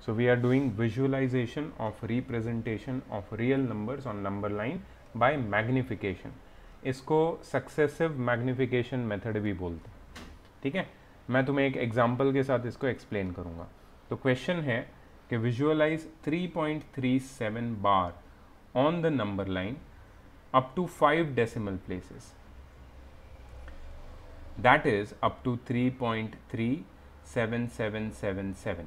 So we are doing visualization of representation of real numbers on number line by magnification. इसको successive magnification method भी बोलते हैं, ठीक है। मैं तुम्हें एक एग्जाम्पल के साथ इसको एक्सप्लेन करूंगा। तो क्वेश्चन है कि विजुअलाइज 3.37 बार on the number line up to 5 decimal places, that is up to 3.37777।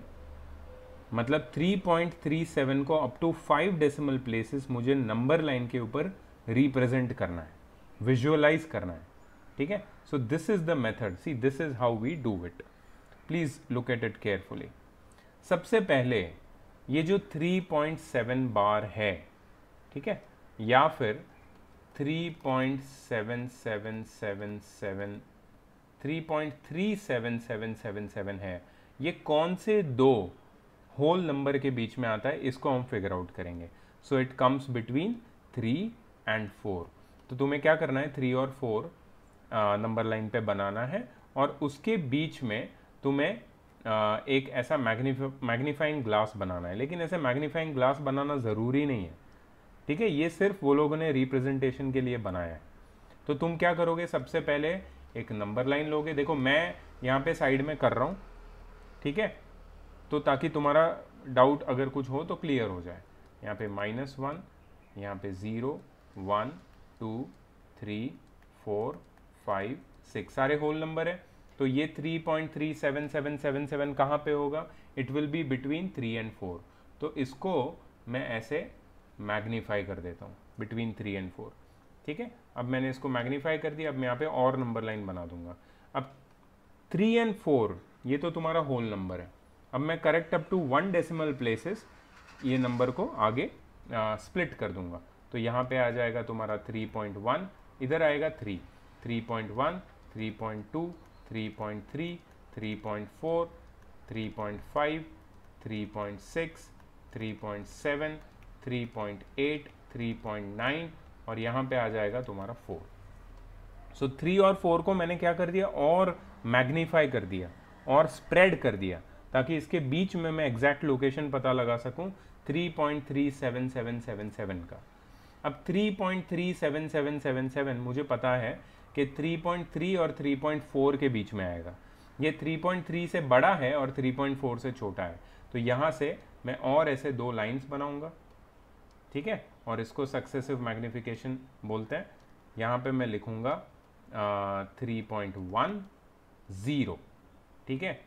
मतलब 3.37 को अप टू 5 डेसिमल प्लेसेस मुझे नंबर लाइन के ऊपर रिप्रेजेंट करना है, विजुअलाइज करना है, ठीक है। So this is the method, see this is how we do it. Please look at it carefully. सबसे पहले ये जो 3.7 बार है, ठीक है, या फिर 3.3777 है, ये कौन से दो होल नंबर के बीच में आता है, इसको हम फिगर आउट करेंगे। So it comes between 3 and 4। तो तुम्हें क्या करना है, 3 और 4 नंबर लाइन पे बनाना है और उसके बीच में तुम्हें एक ऐसा मैग्नीफाइंग ग्लास बनाना है। लेकिन ऐसे मैग्नीफाइंग ग्लास बनाना ज़रूरी नहीं है, ठीक है, ये सिर्फ वो लोगों ने रिप्रेजेंटेशन के लिए बनाया है। तो तुम क्या करोगे, सबसे पहले एक नंबर लाइन लोगे। देखो मैं यहाँ पे साइड में कर रहा हूँ, ठीक है, तो ताकि तुम्हारा डाउट अगर कुछ हो तो क्लियर हो जाए। यहाँ पे -1, यहाँ पे 0, 1, 2, 3, 4, 5, 6 सारे होल नंबर है। तो ये 3.37777 कहाँ पे होगा, it will be between 3 and 4। तो इसको मैं ऐसे मैग्नीफाई कर देता हूँ, बिटवीन 3 and 4, ठीक है। अब मैंने इसको मैग्नीफाई कर दिया। अब मैं यहाँ पे और नंबर लाइन बना दूंगा। अब 3 and 4 ये तो तुम्हारा होल नंबर है। अब मैं correct up to 1 decimal places ये नंबर को आगे स्प्लिट कर दूंगा। तो यहाँ पे आ जाएगा तुम्हारा 3.1, इधर आएगा 3, 3.1, 3.2, 3.3, 3.4, 3.5, 3.6, 3.7, 3.8, 3.9 और यहाँ पे आ जाएगा तुम्हारा 4। सो 3 और 4 को मैंने क्या कर दिया, और मैग्नीफाई कर दिया और स्प्रेड कर दिया, ताकि इसके बीच में मैं एग्जैक्ट लोकेशन पता लगा सकूं 3.37777 का। अब 3.37777 मुझे पता है कि 3.3 और 3.4 के बीच में आएगा। ये 3.3 से बड़ा है और 3.4 से छोटा है। तो यहाँ से मैं और ऐसे दो लाइंस बनाऊंगा, ठीक है, और इसको सक्सेसिव मैग्निफिकेशन बोलते हैं। यहाँ पे मैं लिखूंगा 3.10, ठीक है,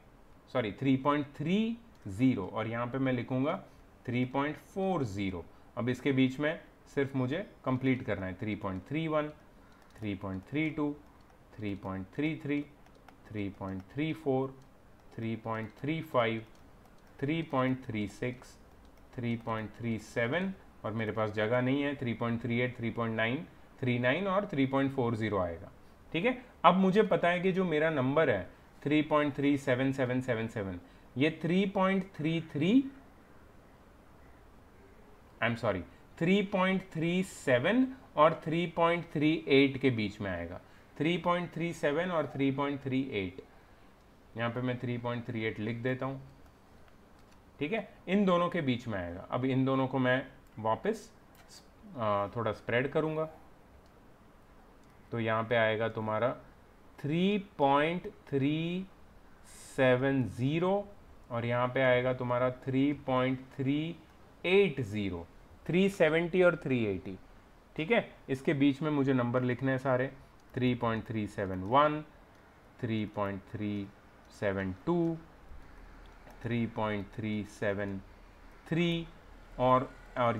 सॉरी 3.30 और यहाँ पे मैं लिखूंगा 3.40। अब इसके बीच में सिर्फ मुझे कंप्लीट करना है 3.31, 3.32, 3.33, 3.34, 3.35, 3.36, 3.37 और मेरे पास जगह नहीं है, 3.38, 3.939 और 3.40 आएगा, ठीक है। अब मुझे पता है कि जो मेरा नंबर है 3.37777 ये 3.37 और 3.38 के बीच में आएगा। 3.37 और 3.38, यहाँ पे मैं 3.38 लिख देता हूँ, ठीक है, इन दोनों के बीच में आएगा। अब इन दोनों को मैं वापस थोड़ा स्प्रेड करूँगा। तो यहाँ पे आएगा तुम्हारा 3.370 और यहाँ पे आएगा तुम्हारा 3.380, 370 और 380, ठीक है। इसके बीच में मुझे नंबर लिखने हैं सारे 3.371, 3.372, 3.373 और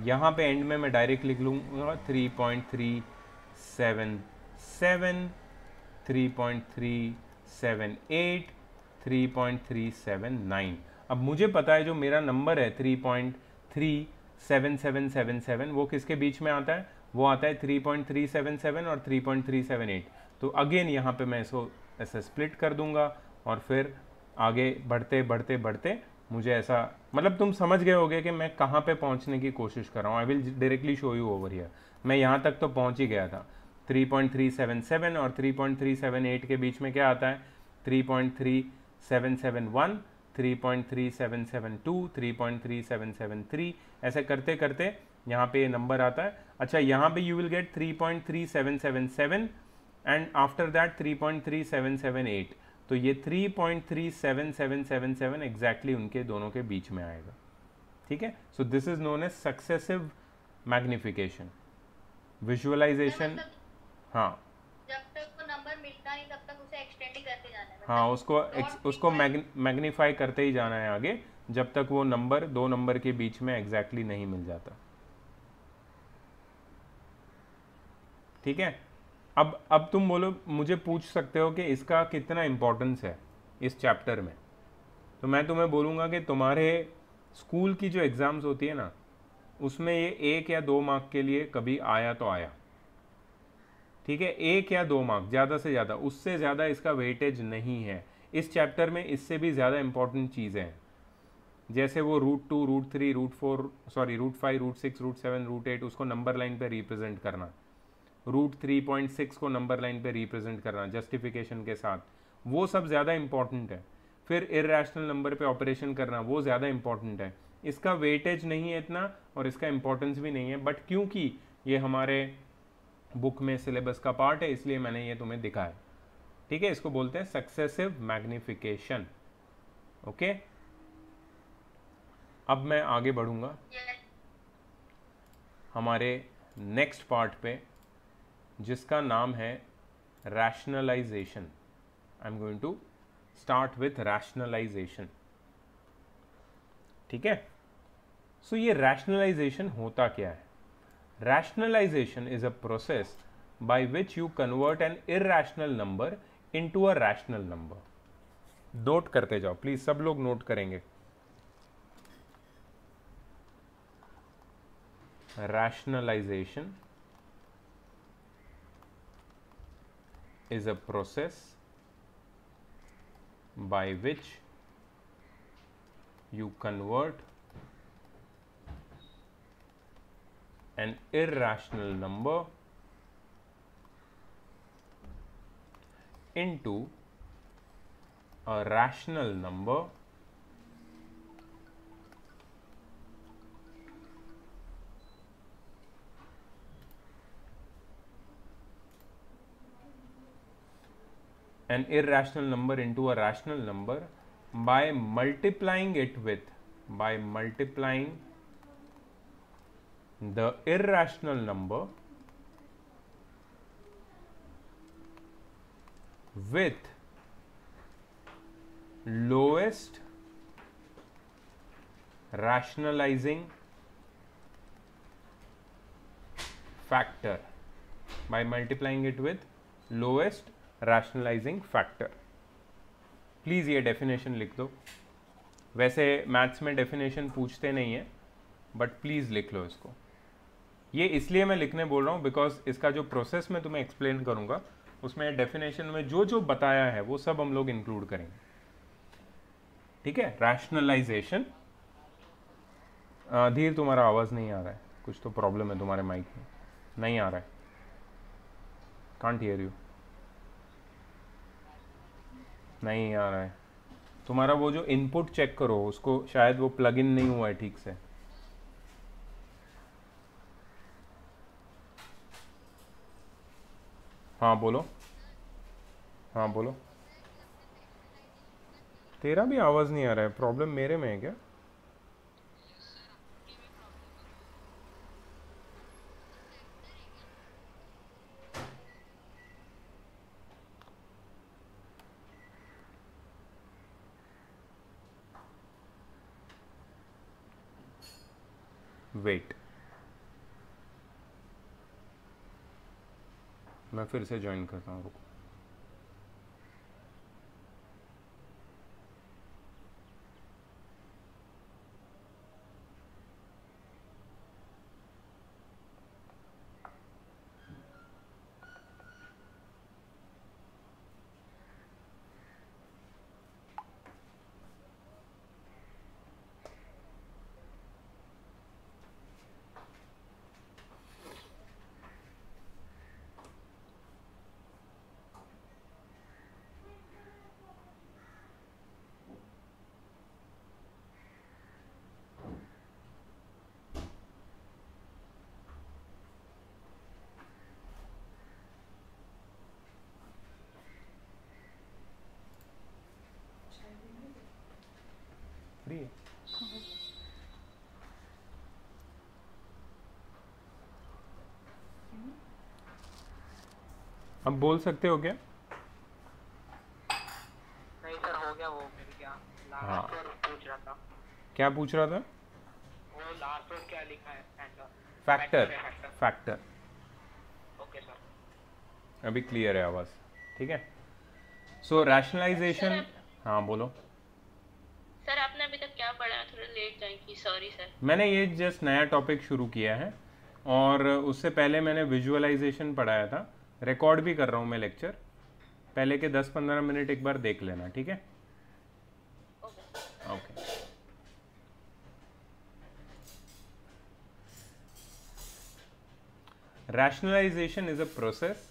यहाँ पे एंड में मैं डायरेक्ट लिख लूँगा 3.377, 3.378, 3.379। अब मुझे पता है जो मेरा नंबर है 3.37777 वो किसके बीच में आता है, वो आता है 3.377 और 3.378। तो अगेन यहाँ पे मैं इसको ऐसे स्प्लिट कर दूंगा और फिर आगे बढ़ते बढ़ते बढ़ते मुझे ऐसा, मतलब तुम समझ गए होगे कि मैं कहाँ पे पहुँचने की कोशिश कर रहा हूँ। I will directly show you over here. मैं यहाँ तक तो पहुँच ही गया था। 3.377 और 3.378 के बीच में क्या आता है, 3.3771, 3.3772, 3.3773, ऐसे करते करते यहाँ पे ये नंबर आता है। अच्छा, यहाँ पे you will get 3.3777 and after that 3.3778, तो ये 3.37777 एग्जैक्टली उनके दोनों के बीच में आएगा। ठीक है, so this is known as successive magnification visualisation. मतलब हाँ जब तक वो नंबर मिलता नहीं तब तक उसे एक्सटेंड ही करते जाना है, हाँ, मतलब उसको डॉट मैग्नीफाई करते ही जाना है आगे, जब तक वो नंबर दो नंबर के बीच में एग्जैक्टली नहीं मिल जाता। ठीक है, अब तुम बोलो, मुझे पूछ सकते हो कि इसका कितना इम्पोर्टेंस है इस चैप्टर में। तो मैं तुम्हें बोलूँगा कि तुम्हारे स्कूल की जो एग्ज़ाम्स होती है ना, उसमें ये 1 या 2 मार्क के लिए कभी आया तो आया। ठीक है, 1 या 2 मार्क ज़्यादा से ज़्यादा, उससे ज़्यादा इसका वेटेज नहीं है। इस चैप्टर में इससे भी ज़्यादा इंपॉर्टेंट चीज़ें हैं, जैसे वो √2, √3, √4, सॉरी √5, √6, √7, √8 उसको नंबर लाइन पे रिप्रेजेंट करना, √3.6 को नंबर लाइन पे रिप्रेजेंट करना जस्टिफिकेशन के साथ, वो सब ज़्यादा इंपॉर्टेंट है। फिर इर्रेशनल नंबर पे ऑपरेशन करना, वो ज़्यादा इंपॉर्टेंट है। इसका वेटेज नहीं है इतना और इसका इंपॉर्टेंस भी नहीं है, बट क्योंकि ये हमारे बुक में सिलेबस का पार्ट है इसलिए मैंने ये तुम्हें दिखाया। ठीक है, इसको बोलते हैं सक्सेसिव मैग्निफिकेशन। ओके, अब मैं आगे बढ़ूंगा हमारे नेक्स्ट पार्ट पे, जिसका नाम है rationalisation. I am going to start with rationalisation. ठीक है, सो ये रैशनलाइजेशन होता क्या है? Rationalization is a process by which you convert an irrational number into a rational number. Note करते जाओ प्लीज, सब लोग नोट करेंगे। Rationalization is a process by which you convert an irrational number into a rational number an irrational number into a rational number by multiplying it with, by multiplying the irrational number with lowest rationalizing factor, by multiplying it with lowest rationalizing factor। Please ये definition लिख दो। वैसे maths में definition पूछते नहीं है, but please लिख लो इसको। ये इसलिए मैं लिखने बोल रहा हूँ बिकॉज इसका जो प्रोसेस मैं तुम्हें एक्सप्लेन करूँगा उसमें डेफिनेशन में जो जो बताया है वो सब हम लोग इंक्लूड करेंगे। ठीक है, रैशनलाइजेशन। धीर, तुम्हारा आवाज़ नहीं आ रहा है, कुछ तो प्रॉब्लम है तुम्हारे माइक में, नहीं आ रहा है, कांट हियर यू, नहीं आ रहा है। तुम्हारा वो जो इनपुट चेक करो उसको, शायद वो प्लग इन नहीं हुआ है ठीक से। हाँ बोलो, हाँ बोलो। तेरा भी आवाज़ नहीं आ रहा है, प्रॉब्लम मेरे में है क्या? वेट, मैं फिर से ज्वाइन करता हूँ, रुको। है। अब बोल सकते हो क्या? नहीं सर, हो गया वो मिल गया। हाँ, लास्ट और पूछ रहा था। क्या पूछ रहा था? वो लास्ट और क्या लिखा है? फैक्टर। है फैक्टर। फैक्टर। Okay sir. अभी क्लियर है आवाज़? ठीक है। सो रैशनलाइजेशन। हाँ बोलो। सर आपने अभी तक क्या पढ़ा? थोड़ा लेट ज्वाइन की, सॉरी सर। मैंने ये जस्ट नया टॉपिक शुरू किया है, और उससे पहले मैंने विजुअलाइजेशन पढ़ाया था। रिकॉर्ड भी कर रहा हूँ मैं लेक्चर, पहले के 10-15 मिनट एक बार देख लेना, ठीक है? Okay. Rationalization is a process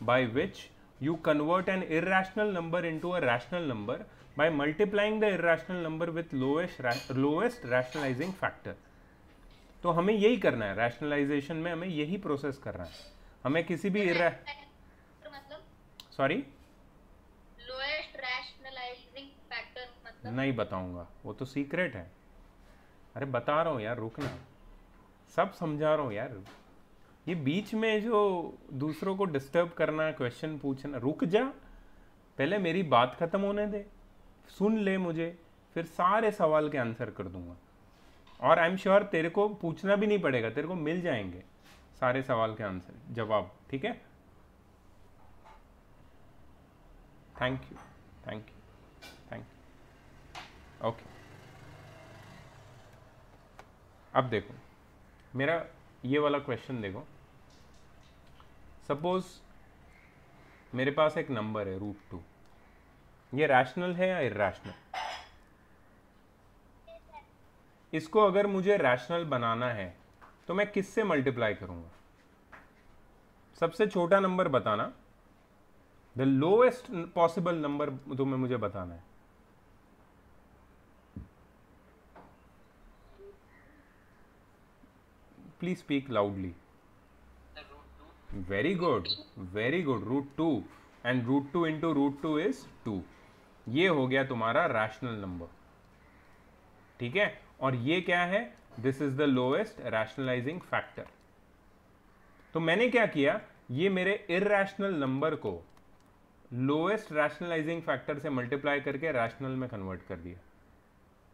by which you convert an irrational number into a rational number by multiplying the irrational number with lowest rationalizing factor. तो हमें यही करना है रैशनलाइजेशन में, हमें यही प्रोसेस करना है। हमें किसी भी मतलब सॉरी लोएस्ट रैशनलाइजिंग फैक्टर मतलब नहीं बताऊंगा, वो तो सीक्रेट है। अरे बता रहा हूँ यार, रुकना, सब समझा रहा हूँ यार। ये बीच में जो दूसरों को डिस्टर्ब करना, क्वेश्चन पूछना, रुक जा, पहले मेरी बात खत्म होने दे, सुन ले मुझे, फिर सारे सवाल के आंसर कर दूंगा। और आई एम श्योर तेरे को पूछना भी नहीं पड़ेगा, तेरे को मिल जाएंगे सारे सवाल के आंसर, जवाब, ठीक है? Thank you, thank you, thank you. Okay, अब देखो मेरा ये वाला क्वेश्चन देखो। सपोज मेरे पास एक नंबर है √2, ये रैशनल है या इरैशनल? इसको अगर मुझे रैशनल बनाना है तो मैं किससे मल्टीप्लाई करूंगा? सबसे छोटा नंबर बताना, द लोएस्ट पॉसिबल नंबर तुम्हें मुझे बताना है। Please speak loudly. Very good, very good, √2, and √2 into √2 is 2। ये हो गया तुम्हारा रैशनल नंबर, ठीक है? और ये क्या है? This is the lowest rationalising factor. तो मैंने क्या किया, ये मेरे इरैशनल नंबर को लोएस्ट रैशनलाइजिंग फैक्टर से मल्टीप्लाई करके रैशनल में कन्वर्ट कर दिया,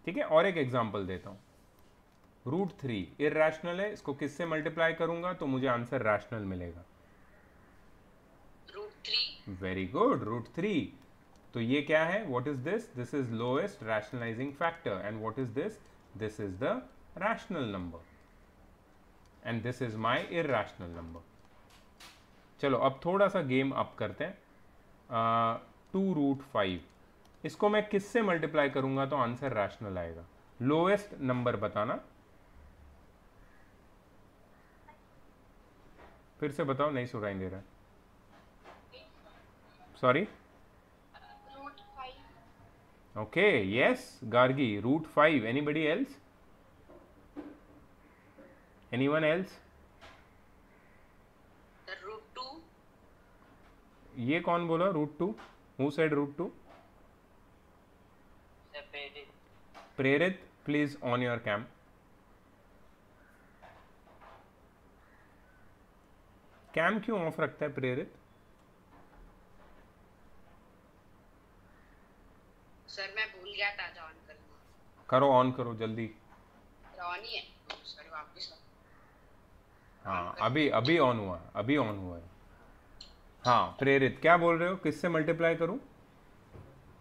ठीक है? और एक एग्जांपल देता हूं, √3 इरैशनल है, इसको किससे मल्टीप्लाई करूंगा तो मुझे आंसर रैशनल मिलेगा? √3। Very good, √3। तो ये क्या है? What is this? This is lowest rationalising factor. And what is this? This is the rational number, and this is my irrational number. चलो अब थोड़ा सा गेम अप करते हैं। 2√5, इसको मैं किससे मल्टीप्लाई करूंगा तो आंसर रैशनल आएगा? लोएस्ट नंबर बताना, फिर से बताओ, नहीं सुनाई दे रहा। Sorry. √5। Okay, yes Gargi, √5। Anybody else? Anyone else? √2। ये कौन बोला √2? Who said √2? Prerit, please on your cam. Cam क्यों ऑफ रखता है प्रेरित? सर मैं भूल गया था ऑन करना। करो, ऑन करो जल्दी। ऑन ही है सर, वापस। हाँ, अभी अभी ऑन हुआ, अभी ऑन हुआ है। हाँ प्रेरित, क्या बोल रहे हो? किससे मल्टीप्लाई करूं?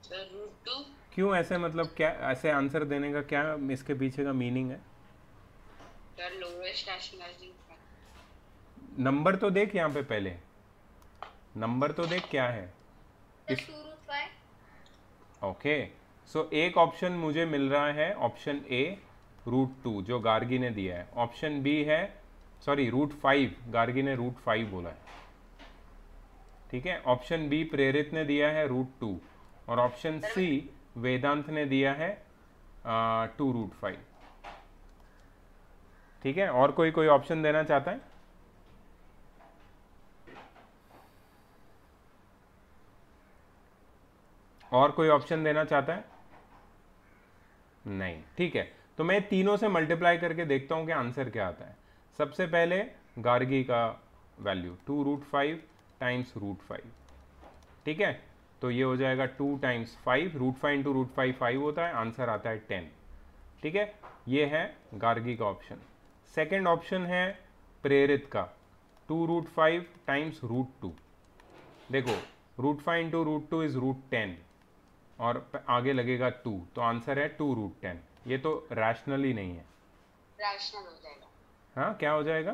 सर √2। क्यों ऐसे, मतलब क्या ऐसे आंसर देने का क्या इसके पीछे का मीनिंग है? सर लोएस्ट रैशनलाइजिंग नंबर तो देख, यहाँ पे पहले नंबर तो देख क्या है। सर 2√5। ओके, सो एक ऑप्शन मुझे मिल रहा है, ऑप्शन ए √2 जो गार्गी ने दिया है। ऑप्शन बी है, सॉरी √5, गार्गी ने √5 बोला है, ठीक है? ऑप्शन बी प्रेरित ने दिया है √2, और ऑप्शन सी वेदांत ने दिया है 2√5, ठीक है? और कोई कोई ऑप्शन देना चाहता है? और कोई ऑप्शन देना चाहता है? नहीं, ठीक है। तो मैं तीनों से मल्टीप्लाई करके देखता हूँ कि आंसर क्या आता है। सबसे पहले गार्गी का वैल्यू 2√5 टाइम्स √5, ठीक है। तो ये हो जाएगा 2 टाइम्स 5, √5 इंटू √5 5 होता है, आंसर आता है 10, ठीक है। ये है गार्गी का ऑप्शन। सेकेंड ऑप्शन है प्रेरित का 2√5 टाइम्स √2। देखो √5 इंटू √2 इज √10 और आगे लगेगा 2, तो आंसर है 2√10। ये तो रैशनल ही नहीं है। रैशनल हो जाएगा हाँ, क्या हो जाएगा?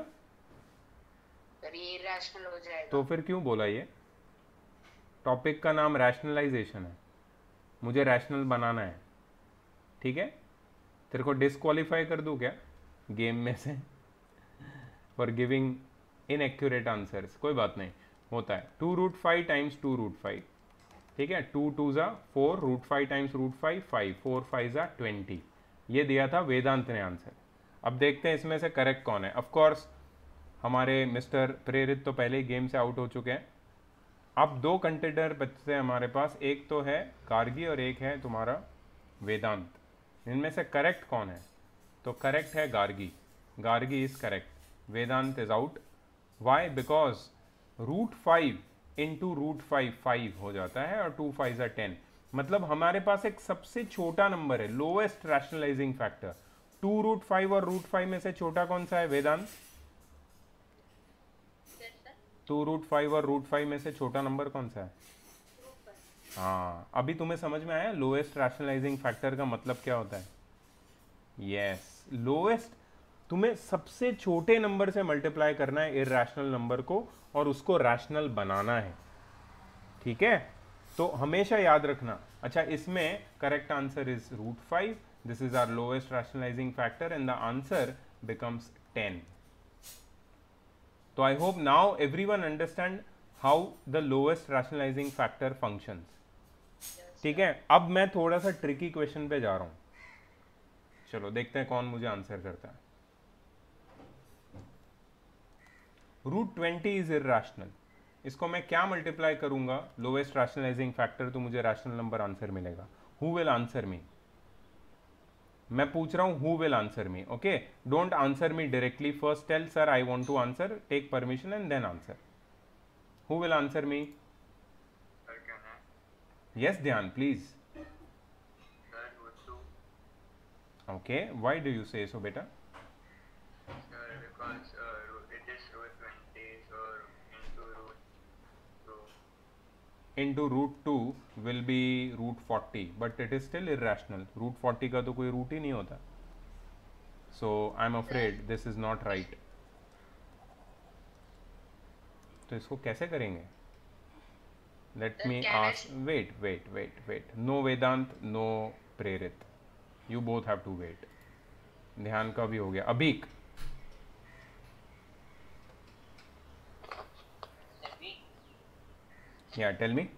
सर, ये रैशनल हो जाएगा। तो फिर क्यों बोला? ये टॉपिक का नाम रैशनलाइजेशन है, मुझे रैशनल बनाना है, ठीक है। तेरे को डिस्क्वालीफाई कर दूं क्या गेम में से फॉर गिविंग इनएक्यूरेट आंसर्स? कोई बात नहीं, होता है। 2√5 टाइम्स 2√5, ठीक है। 2 2 ज़ा 4, √5 टाइम्स √5 5, 4 5 ज़ा 20। ये दिया था वेदांत ने आंसर। अब देखते हैं इसमें से करेक्ट कौन है। ऑफ कोर्स हमारे मिस्टर प्रेरित तो पहले ही गेम से आउट हो चुके हैं। अब 2 कंटेंडर बचते हैं हमारे पास, एक तो है गार्गी और एक है तुम्हारा वेदांत। इनमें से करेक्ट कौन है? तो करेक्ट है Gargi. Gargi is correct, Vedant is out. Why? Because √5 into √5 5 हो जाता है और 2 5 10, मतलब हमारे पास एक सबसे छोटा नंबर है, लोएस्ट रैशनलाइजिंग फैक्टर। 2√5 और √5 में से छोटा कौन सा है वेदांत? 2√5 और √5 में से छोटा नंबर कौन सा है? हाँ, अभी तुम्हें समझ में आया लोएस्ट रैशनलाइजिंग फैक्टर का मतलब क्या होता है? यस, लोएस्ट, तुम्हें सबसे छोटे नंबर से मल्टीप्लाई करना है इरैशनल नंबर को और उसको रैशनल बनाना है, ठीक है। तो हमेशा याद रखना। अच्छा, इसमें correct answer is √5, this is our lowest rationalising factor and the answer becomes 10। तो I hope now everyone understand how the lowest rationalising factor functions, ठीक है। अब मैं थोड़ा सा ट्रिकी क्वेश्चन पे जा रहा हूं, चलो देखते हैं कौन मुझे आंसर करता है। √20 इज इरैशनल, इसको मैं क्या मल्टीप्लाई करूंगा लोएस्ट रैशनलाइजिंग फैक्टर, तो मुझे रैशनल नंबर आंसर मिलेगा। Who will answer me? मैं पूछ रहा हूं who will answer me, okay. Don't answer me directly, first tell sir I want to answer, take permission and then answer. Who will answer me? Yes, Dhyan, please. Sir, √2. Okay, why do you say so, beta? Sir, because it is √20, so into √2. Into √2 will be √40, but it is still irrational. √40 का तो कोई root ही नहीं होता. So I'm afraid this is not right. तो इसको कैसे करेंगे? Let me ask. Wait. No Vedant, no Prerit. You both have to wait. ध्यान का भी हो गया. Abhik. Yeah, tell me.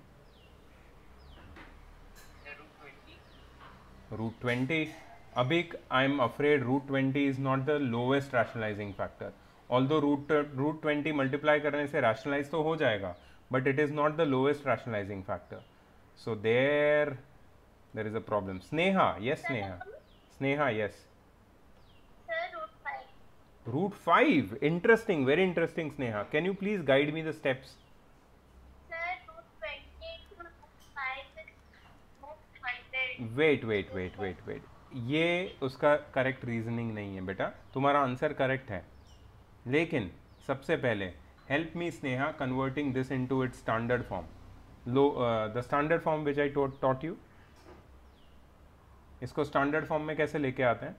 √20. Abhik, I'm afraid √20 is not the lowest rationalizing factor. Although √20 multiply करने से rationalize तो हो जाएगा, but it is not the lowest rationalizing factor. So there is a problem. Sneha, yes, Sneha, yes. Sir, √5. √5, interesting, very interesting, Sneha. Can you please guide me the steps? Sir, √20 to √5 is √100. Wait, ये उसका correct reasoning नहीं है बेटा, तुम्हारा answer correct है, लेकिन सबसे पहले help me Sneha converting this into its standard form. The standard form which I taught you, इसको स्टैंडर्ड फॉर्म में कैसे लेके आते हैं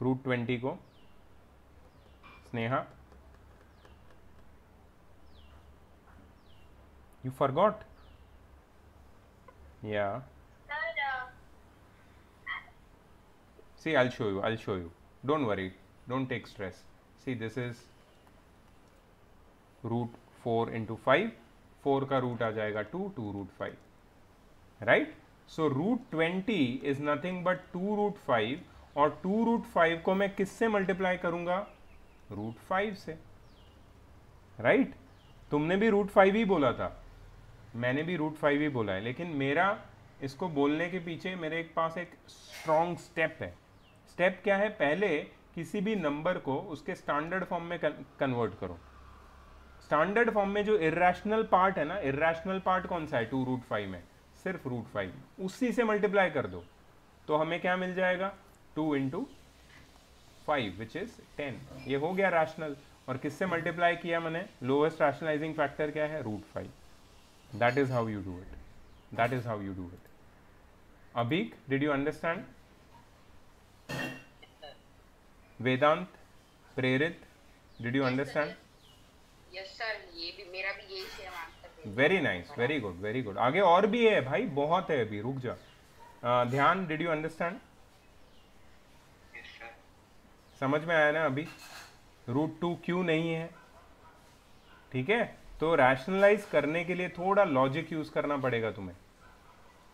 √20 को? Sneha, you forgot? या see, I'll show you, don't worry, don't take stress. See, this is √4 into 5, 4 का root आ जाएगा 2 √5, right? So √20 is nothing but 2 √5 और 2 √5 को मैं किससे मल्टीप्लाई करूंगा? √5 से, right? तुमने भी √5 ही बोला था, मैंने भी √5 ही बोला है, लेकिन मेरा इसको बोलने के पीछे मेरे पास एक स्ट्रॉन्ग स्टेप है। स्टेप क्या है? पहले किसी भी नंबर को उसके स्टैंडर्ड फॉर्म में कन्वर्ट करो। स्टैंडर्ड फॉर्म में जो इर्रेशनल पार्ट है ना, इर्रेशनल पार्ट कौन सा है 2√5 में? सिर्फ √5, उसी से मल्टीप्लाई कर दो तो हमें क्या मिल जाएगा? 2 × 5 विच इज 10। ये हो गया रैशनल। और किससे मल्टीप्लाई किया मैंने? लोएस्ट रैशनलाइजिंग फैक्टर क्या है? √5। That is how you do it, that is how you do it. Abhik, did you understand? Vedant, Prerit, did you understand? Yes sir, ये भी मेरा भी यही सेम आंसर है। Very nice, very good, very good. आगे और भी है भाई, बहुत है अभी, रुक जा। ध्यान, did you understand? Yes, sir. समझ में आया ना अभी? √2 क्यों नहीं है? ठीक है, तो रैशनलाइज करने के लिए थोड़ा लॉजिक यूज करना पड़ेगा तुम्हें।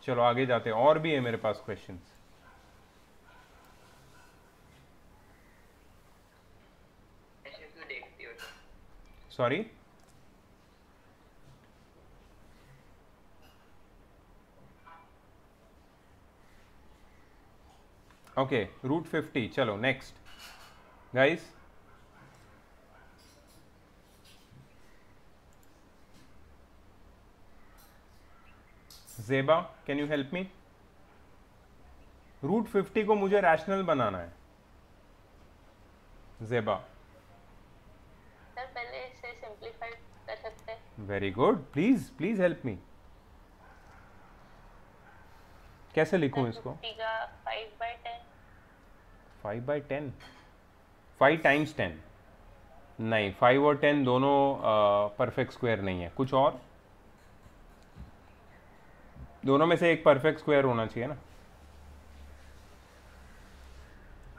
चलो आगे जाते हैं, और भी है मेरे पास क्वेश्चंस। ऐसे क्यों देखती हो तुम? Sorry, okay, √50। चलो next guys, Zeba, can you help me? √50 को मुझे रैशनल बनाना है। ज़ेबा, सर पहले इसे सिंप्लीफाई कर सकते हैं। Very good, please please help me. कैसे लिखूं इसको? 50 का 5/10। 5/10? 5 × 10? नहीं, 5 और 10 दोनों परफेक्ट स्क्वायर नहीं है। कुछ और? दोनों में से एक परफेक्ट स्क्वायर होना चाहिए ना।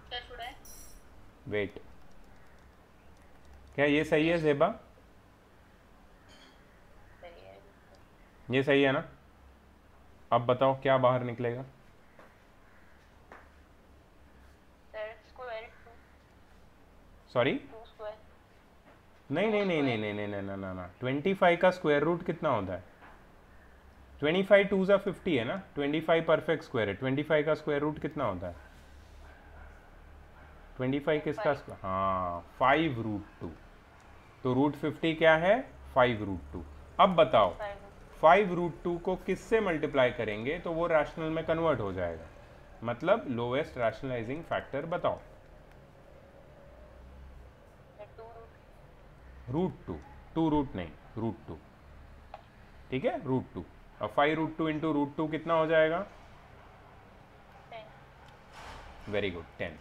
क्या छोड़ा है? वेट, क्या ये सही है ज़ेबा? सही है। ये सही है ना? अब बताओ क्या बाहर निकलेगा? Sir square 2 sorry, 2 square. नहीं नहीं नहीं नहीं नहीं नहीं नहीं नहीं ना, 25 का स्क्वायर रूट कितना होता है? 25 2 ज़ा 50 है ना। 25 परफेक्ट स्क्वायर है, 25 का स्क्वायर रूट कितना होता है? 25 किसका स्क्वायर? हाँ, 5√2। तो √50 क्या है? 5√2। अब बताओ 5√2 को किससे मल्टीप्लाई करेंगे तो वो रैशनल में कन्वर्ट हो जाएगा? मतलब लोएस्ट रैशनलाइजिंग फैक्टर बताओ। 2√2। √2 नहीं, √2। ठीक है, √2। अब 5√2 × √2 कितना हो जाएगा? 10। Very good, 10।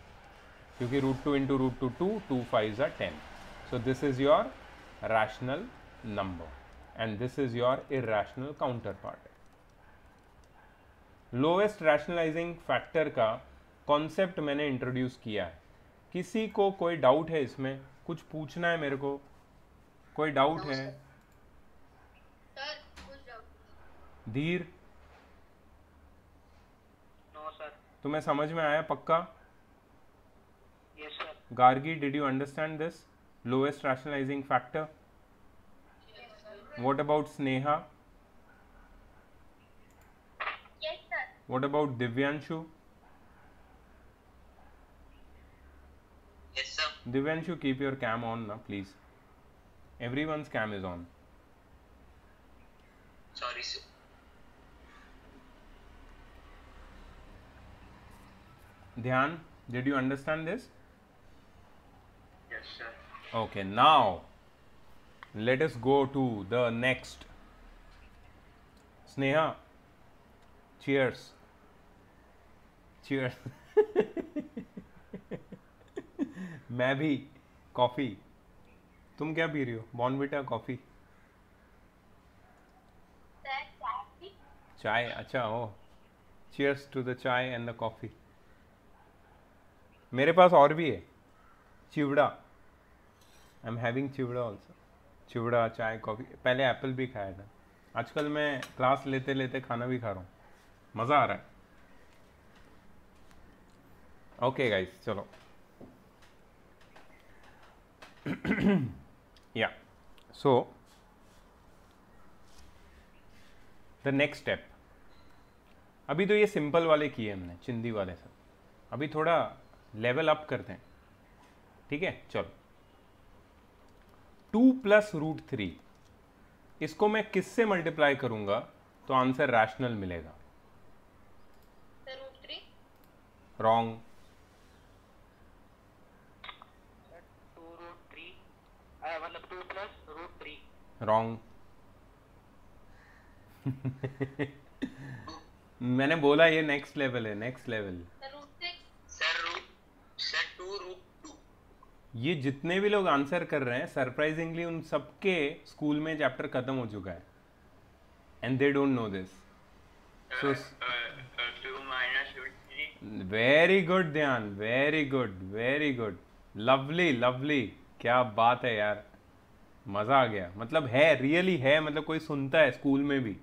क्योंकि √2 × √2 2, 2 5s are 10. So this is your rational number and this is your irrational counterpart. Lowest rationalising factor का कॉन्सेप्ट मैंने इंट्रोड्यूस किया है। किसी को कोई डाउट है इसमें? कुछ पूछना है मेरे को? कोई डाउट है? सर कुछ डाउट? धीर, No, sir. तुम्हें समझ में आया पक्का? Yes, sir. Gargi, did you understand this? Lowest rationalizing factor. What about Sneha? Yes sir. What about Divyanshu? Yes, sir. Divyanshu, keep your cam on now, please. Everyone's cam is on. Sorry, sir. Dhyan, did you understand this? Yes, sir. Okay, now let us go to the next. Sneha, cheers. Cheers. मैं भी coffee. तुम क्या P रही हो? Bournvita coffee? Sir चाय? चाय? अच्छा हो। Cheers to the chai and the coffee. मेरे पास और भी है, चिवड़ा। I am having chivda also. चिवड़ा, चाय, कॉफ़ी। पहले एप्पल भी खाया था, आजकल मैं क्लास लेते लेते खाना भी खा रहा हूँ, मज़ा आ रहा है। ओके गाइस, चलो। Yeah, so the next step, अभी तो ये सिंपल वाले किए हमने, चिंदी वाले सब, अभी थोड़ा लेवल अप करते हैं, ठीक है। चलो 2 प्लस रूट 3, इसको मैं किससे मल्टीप्लाई करूंगा तो आंसर रैशनल मिलेगा? Sir root 3। रॉन्ग। 2 रूट 3 मतलब 2 प्लस रूट 3। रॉन्ग। मैंने बोला ये नेक्स्ट लेवल है, next level. Sir root 6। Sir 2 root 2। ये जितने भी लोग आंसर कर रहे हैं सरप्राइजिंगली उन सबके स्कूल में चैप्टर खत्म हो चुका है and they don't know this. So 2 minus root 3। Very good Dhyan, very good, very good, lovely lovely, क्या बात है यार, मज़ा आ गया। मतलब है, रियली है, मतलब कोई सुनता है स्कूल में भी,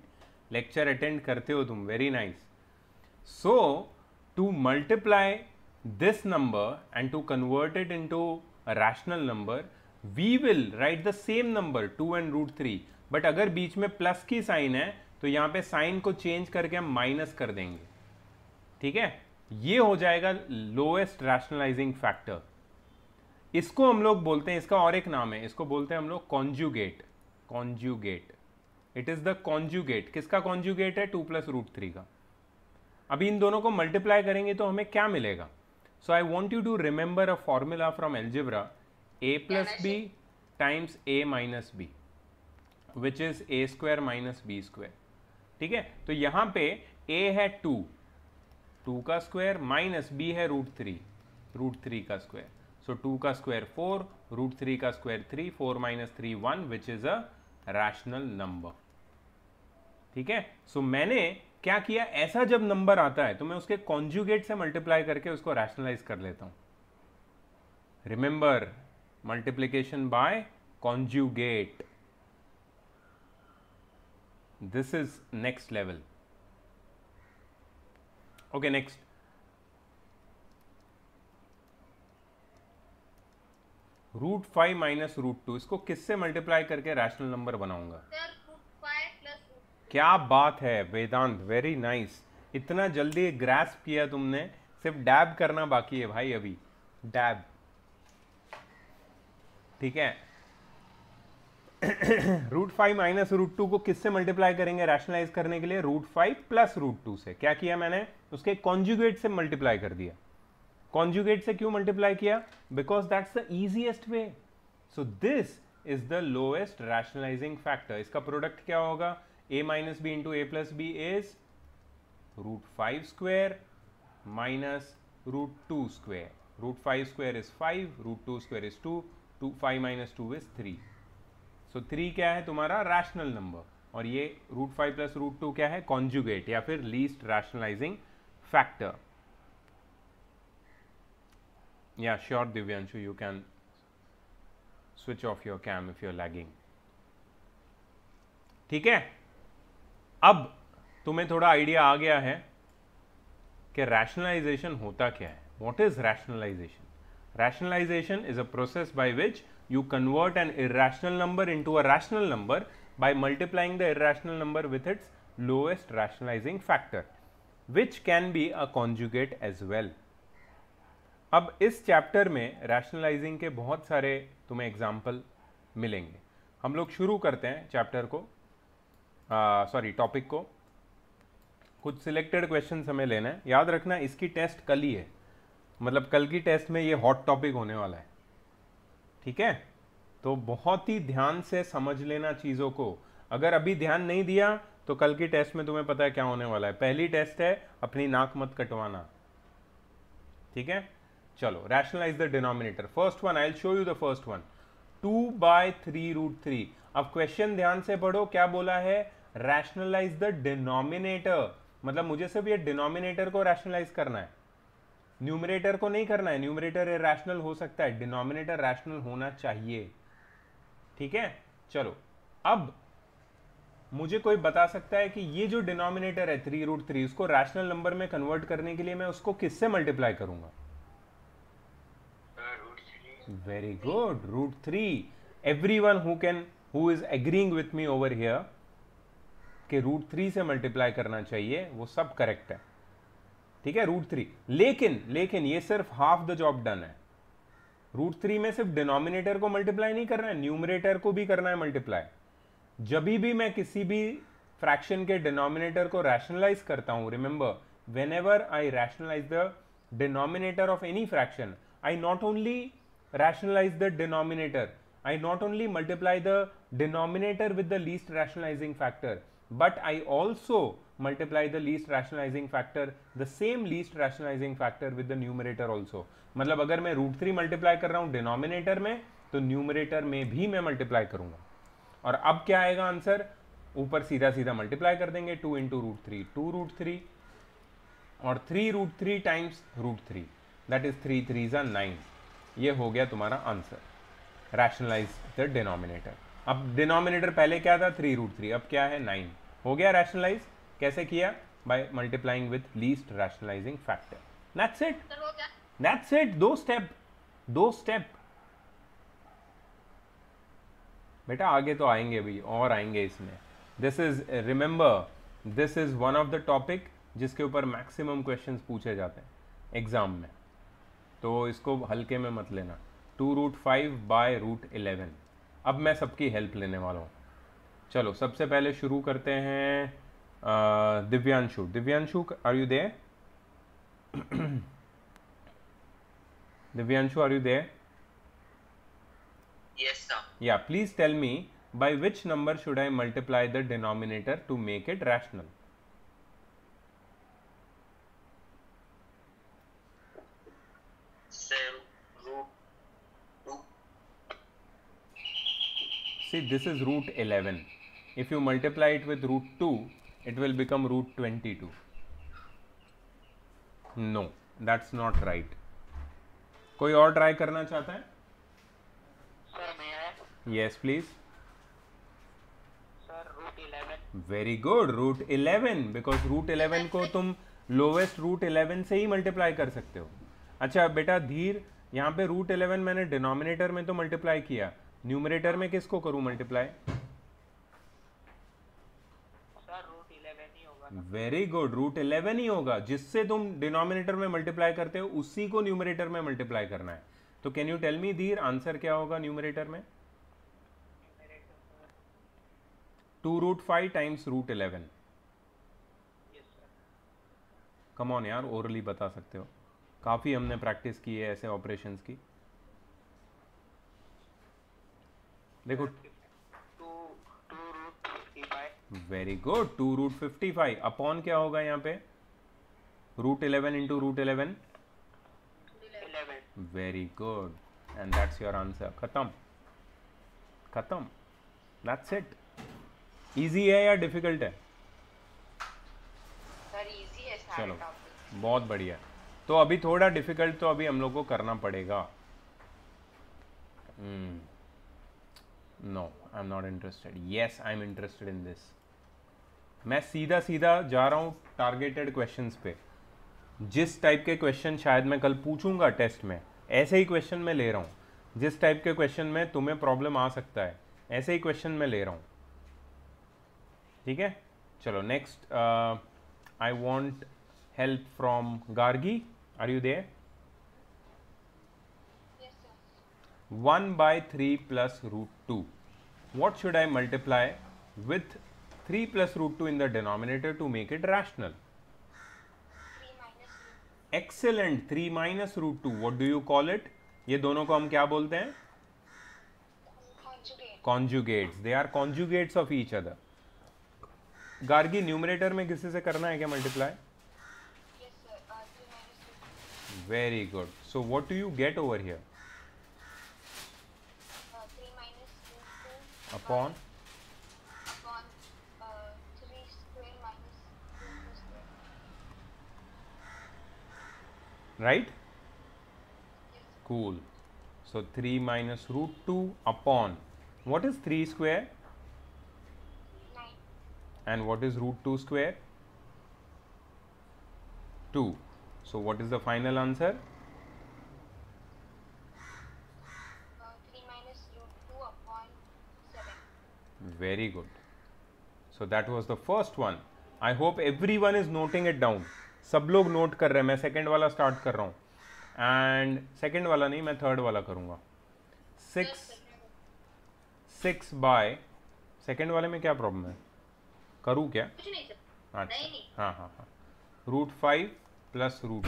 लेक्चर अटेंड करते हो तुम, very nice. So to multiply this number and to convert it into a rational number we will write the same number 2 and root 3, but अगर बीच में प्लस की साइन है तो यहाँ पे साइन को चेंज करके हम माइनस कर देंगे, ठीक है। ये हो जाएगा लोएस्ट रैशनलाइजिंग फैक्टर। इसको हम लोग बोलते हैं, इसका और एक नाम है, इसको बोलते हैं हम लोग conjugate. Conjugate, it is the conjugate. किसका कॉन्जुगेट है? 2 प्लस रूट 3 का। अभी इन दोनों को मल्टीप्लाई करेंगे तो हमें क्या मिलेगा? So I want you to remember a formula from algebra, a plus b times a minus b, which is a square minus b square, ठीक है। तो यहाँ पे a है 2, 2 का स्क्वायर, माइनस b है रूट 3 का स्क्वायर। सो 2 का स्क्वायर 4, रूट 3 का square 3, 4 minus 3 1, which is a rational number, ठीक है। सो मैंने क्या किया, ऐसा जब नंबर आता है तो मैं उसके कॉन्जुगेट से मल्टीप्लाई करके उसको रैशनलाइज कर लेता हूं। Remember, multiplication by conjugate, this is next level. Okay, next. Root 5 minus root 2, इसको किससे मल्टीप्लाई करके रैशनल नंबर बनाऊंगा? Sir root 5 plus root. क्या बात है वेदांत, वेरी नाइस। इतना जल्दी ग्रास्प किया तुमने, सिर्फ डैब करना बाकी है भाई, अभी डैब, ठीक है। रूट 5 माइनस रूट 2 को किससे मल्टीप्लाई करेंगे रैशनलाइज करने के लिए? रूट 5 प्लस रूट 2 से। क्या किया मैंने? उसके कॉन्जुगेट से मल्टीप्लाई कर दिया। कॉन्जुगेट से क्यों मल्टीप्लाई किया? Because that's the easiest way. So this is the lowest rationalising factor. इसका प्रोडक्ट क्या होगा? a minus b into a plus b is root 5 square minus root 2 square. Root 5 square is 5, root 2 square is 2, 5 minus 2 is 3. So 3 क्या है तुम्हारा? Rational number, और ये root 5 plus root 2 क्या है? कॉन्जुगेट या फिर लीस्ट रैशनलाइजिंग फैक्टर। या sure Divyanshu, you can switch off your cam if you are lagging, ठीक है। अब तुम्हें थोड़ा आइडिया आ गया है कि रैशनलाइजेशन होता क्या है। What is rationalisation? Rationalisation is a process by which you convert an irrational number into a rational number by multiplying the irrational number with its lowest rationalizing factor, which can be a conjugate as well. अब इस chapter में rationalising के बहुत सारे तुम्हें example मिलेंगे। हम लोग शुरू करते हैं चैप्टर को, टॉपिक को। कुछ सिलेक्टेड क्वेश्चन हमें लेना है। याद रखना इसकी टेस्ट कल ही है, मतलब कल की टेस्ट में ये हॉट टॉपिक होने वाला है, ठीक है। तो बहुत ही ध्यान से समझ लेना चीज़ों को। अगर अभी ध्यान नहीं दिया तो कल की टेस्ट में तुम्हें पता है क्या होने वाला है। पहली टेस्ट है, अपनी नाक मत कटवाना, ठीक है। चलो, rationalise the denominator. First one, I will show you the first one, 2/3√3। अब क्वेश्चन ध्यान से पढ़ो, क्या बोला है? रैशनलाइज द डिनोमिनेटर, मतलब मुझे सिर्फ ये डिनोमिनेटर को रैशनलाइज करना है, न्यूमरेटर को नहीं करना है। न्यूमरेटर इरैशनल हो सकता है, डिनोमिनेटर रैशनल होना चाहिए, ठीक है। चलो, अब मुझे कोई बता सकता है कि ये जो डिनोमिनेटर है 3√3, उसको रैशनल नंबर में कन्वर्ट करने के लिए मैं उसको किससे मल्टीप्लाई करूंगा? Very good, √3। Everyone who is agreeing with me over here, कि √3 से मल्टीप्लाई करना चाहिए, वो सब करेक्ट है, ठीक है, √3। लेकिन ये सिर्फ हाफ द जॉब डन है। √3 में सिर्फ डिनोमिनेटर को मल्टीप्लाई नहीं करना है, न्यूमरेटर को भी करना है मल्टीप्लाई। जब भी मैं किसी भी फ्रैक्शन के डिनोमिनेटर को रैशनलाइज करता हूं, remember whenever I rationalize the denominator of any fraction, I not only rationalize the denominator, I not only multiply the denominator with the least rationalizing factor, but I also multiply the least rationalizing factor, the same least rationalizing factor with the numerator also। मतलब अगर मैं √3 multiply कर रहा हूं denominator में, तो numerator में भी मैं मल्टीप्लाई करूंगा। और अब क्या आएगा आंसर, ऊपर सीधा सीधा मल्टीप्लाई कर देंगे, 2 इंटू √3 2√3 और 3√3 टाइम्स √3, दैट इज 3 3 ज़ा 9। ये हो गया तुम्हारा आंसर, रैशनलाइज द डिनोमिनेटर। अब डिनोमिनेटर पहले क्या था, 3√3, अब क्या है 9, हो गया रैशनलाइज। कैसे किया, by multiplying with least rationalising factor, that's it, sir हो गया। दैट्स इट, दो स्टेप। बेटा आगे तो आएंगे भी, और आएंगे इसमें। This is, remember, this is one of the topic जिसके ऊपर मैक्सिमम क्वेश्चंस पूछे जाते हैं एग्जाम में, तो इसको हल्के में मत लेना। 2√5 बाय √11। अब मैं सबकी हेल्प लेने वाला हूँ। चलो सबसे पहले शुरू करते हैं Divyanshu, are you there? Divyanshu, are you there? Yes, sir. Yeah, please tell me by which number should I multiply the denominator to make it rational? Say √2. See, this is √11. If you multiply it with √2, it will become √22. No, that's not right. कोई और try करना चाहता है? Sir, may I? Yes, please. Sir, √11. Very good, √11, because √11 को तुम lowest √11 से ही multiply कर सकते हो। अच्छा बेटा धीर, यहाँ पे √11 मैंने डिनोमिनेटर में तो मल्टीप्लाई किया, न्यूमरेटर में किसको करूँ मल्टीप्लाई? Sir, √11 ही होगा। वेरी गुड, √11 ही होगा। जिससे तुम डिनोमिनेटर में मल्टीप्लाई करते हो उसी को न्यूमरेटर में मल्टीप्लाई करना है। तो कैन यू टेल मी धीर, आंसर क्या होगा न्यूमरेटर में? 2√5 times √11। Yes, sir. Come on यार, ओरली बता सकते हो, काफ़ी हमने प्रैक्टिस की है ऐसे ऑपरेशंस की। देखो 2√55. वेरी गुड, 2√55 अपॉन क्या होगा यहाँ पे, √11 into √11। 11. Very good, and that's your answer. खत्म, दैट्स इट। इजी है या डिफिकल्ट है? सर इजी है सारे चलो टॉपिक। बहुत बढ़िया। तो अभी थोड़ा डिफिकल्ट तो अभी हम लोग को करना पड़ेगा। No, I am not interested. Yes, I am interested in this. मैं सीधा सीधा जा रहा हूँ टारगेटेड क्वेश्चंस पे। जिस टाइप के क्वेश्चन शायद मैं कल पूछूंगा टेस्ट में, ऐसे ही क्वेश्चन मैं ले रहा हूँ। जिस टाइप के क्वेश्चन में तुम्हें प्रॉब्लम आ सकता है, ऐसे ही क्वेश्चन मैं ले रहा हूँ, ठीक है। चलो next, I want help from Gargi, are you there? Yes sir. 1/3 plus √2. What should I multiply with 3 plus √2 in the denominator to make it rational? 3 minus Excellent, 3 minus √2. What do you call it? ये दोनों को हम क्या बोलते हैं? conjugate। Conjugates. They are conjugates of each other. Gargi, numerator में किसी से करना है क्या multiply? Yes sir, 3 minus Very good. So what do you get over here? 3 minus 2 Upon? upon 3 square minus 2 square। Right? Yes, Cool. So 3 minus √2 upon, what is 3 square 9। and what is √2 square? 2. So what is the final answer? 3 minus √2 upon 7। Very good. So that was the first one. I hope everyone is noting it down. सब लोग note कर रहे हैं. मैं second वाला start कर रहा हूँ. एंड सेकंड वाला नहीं, मैं थर्ड वाला करूँगा. 6 बाय, सेकंड वाले में क्या प्रॉब्लम है? करूँ क्या? कुछ नहीं सर. अच्छा, नहीं. हाँ हाँ हाँ. √5 plus root.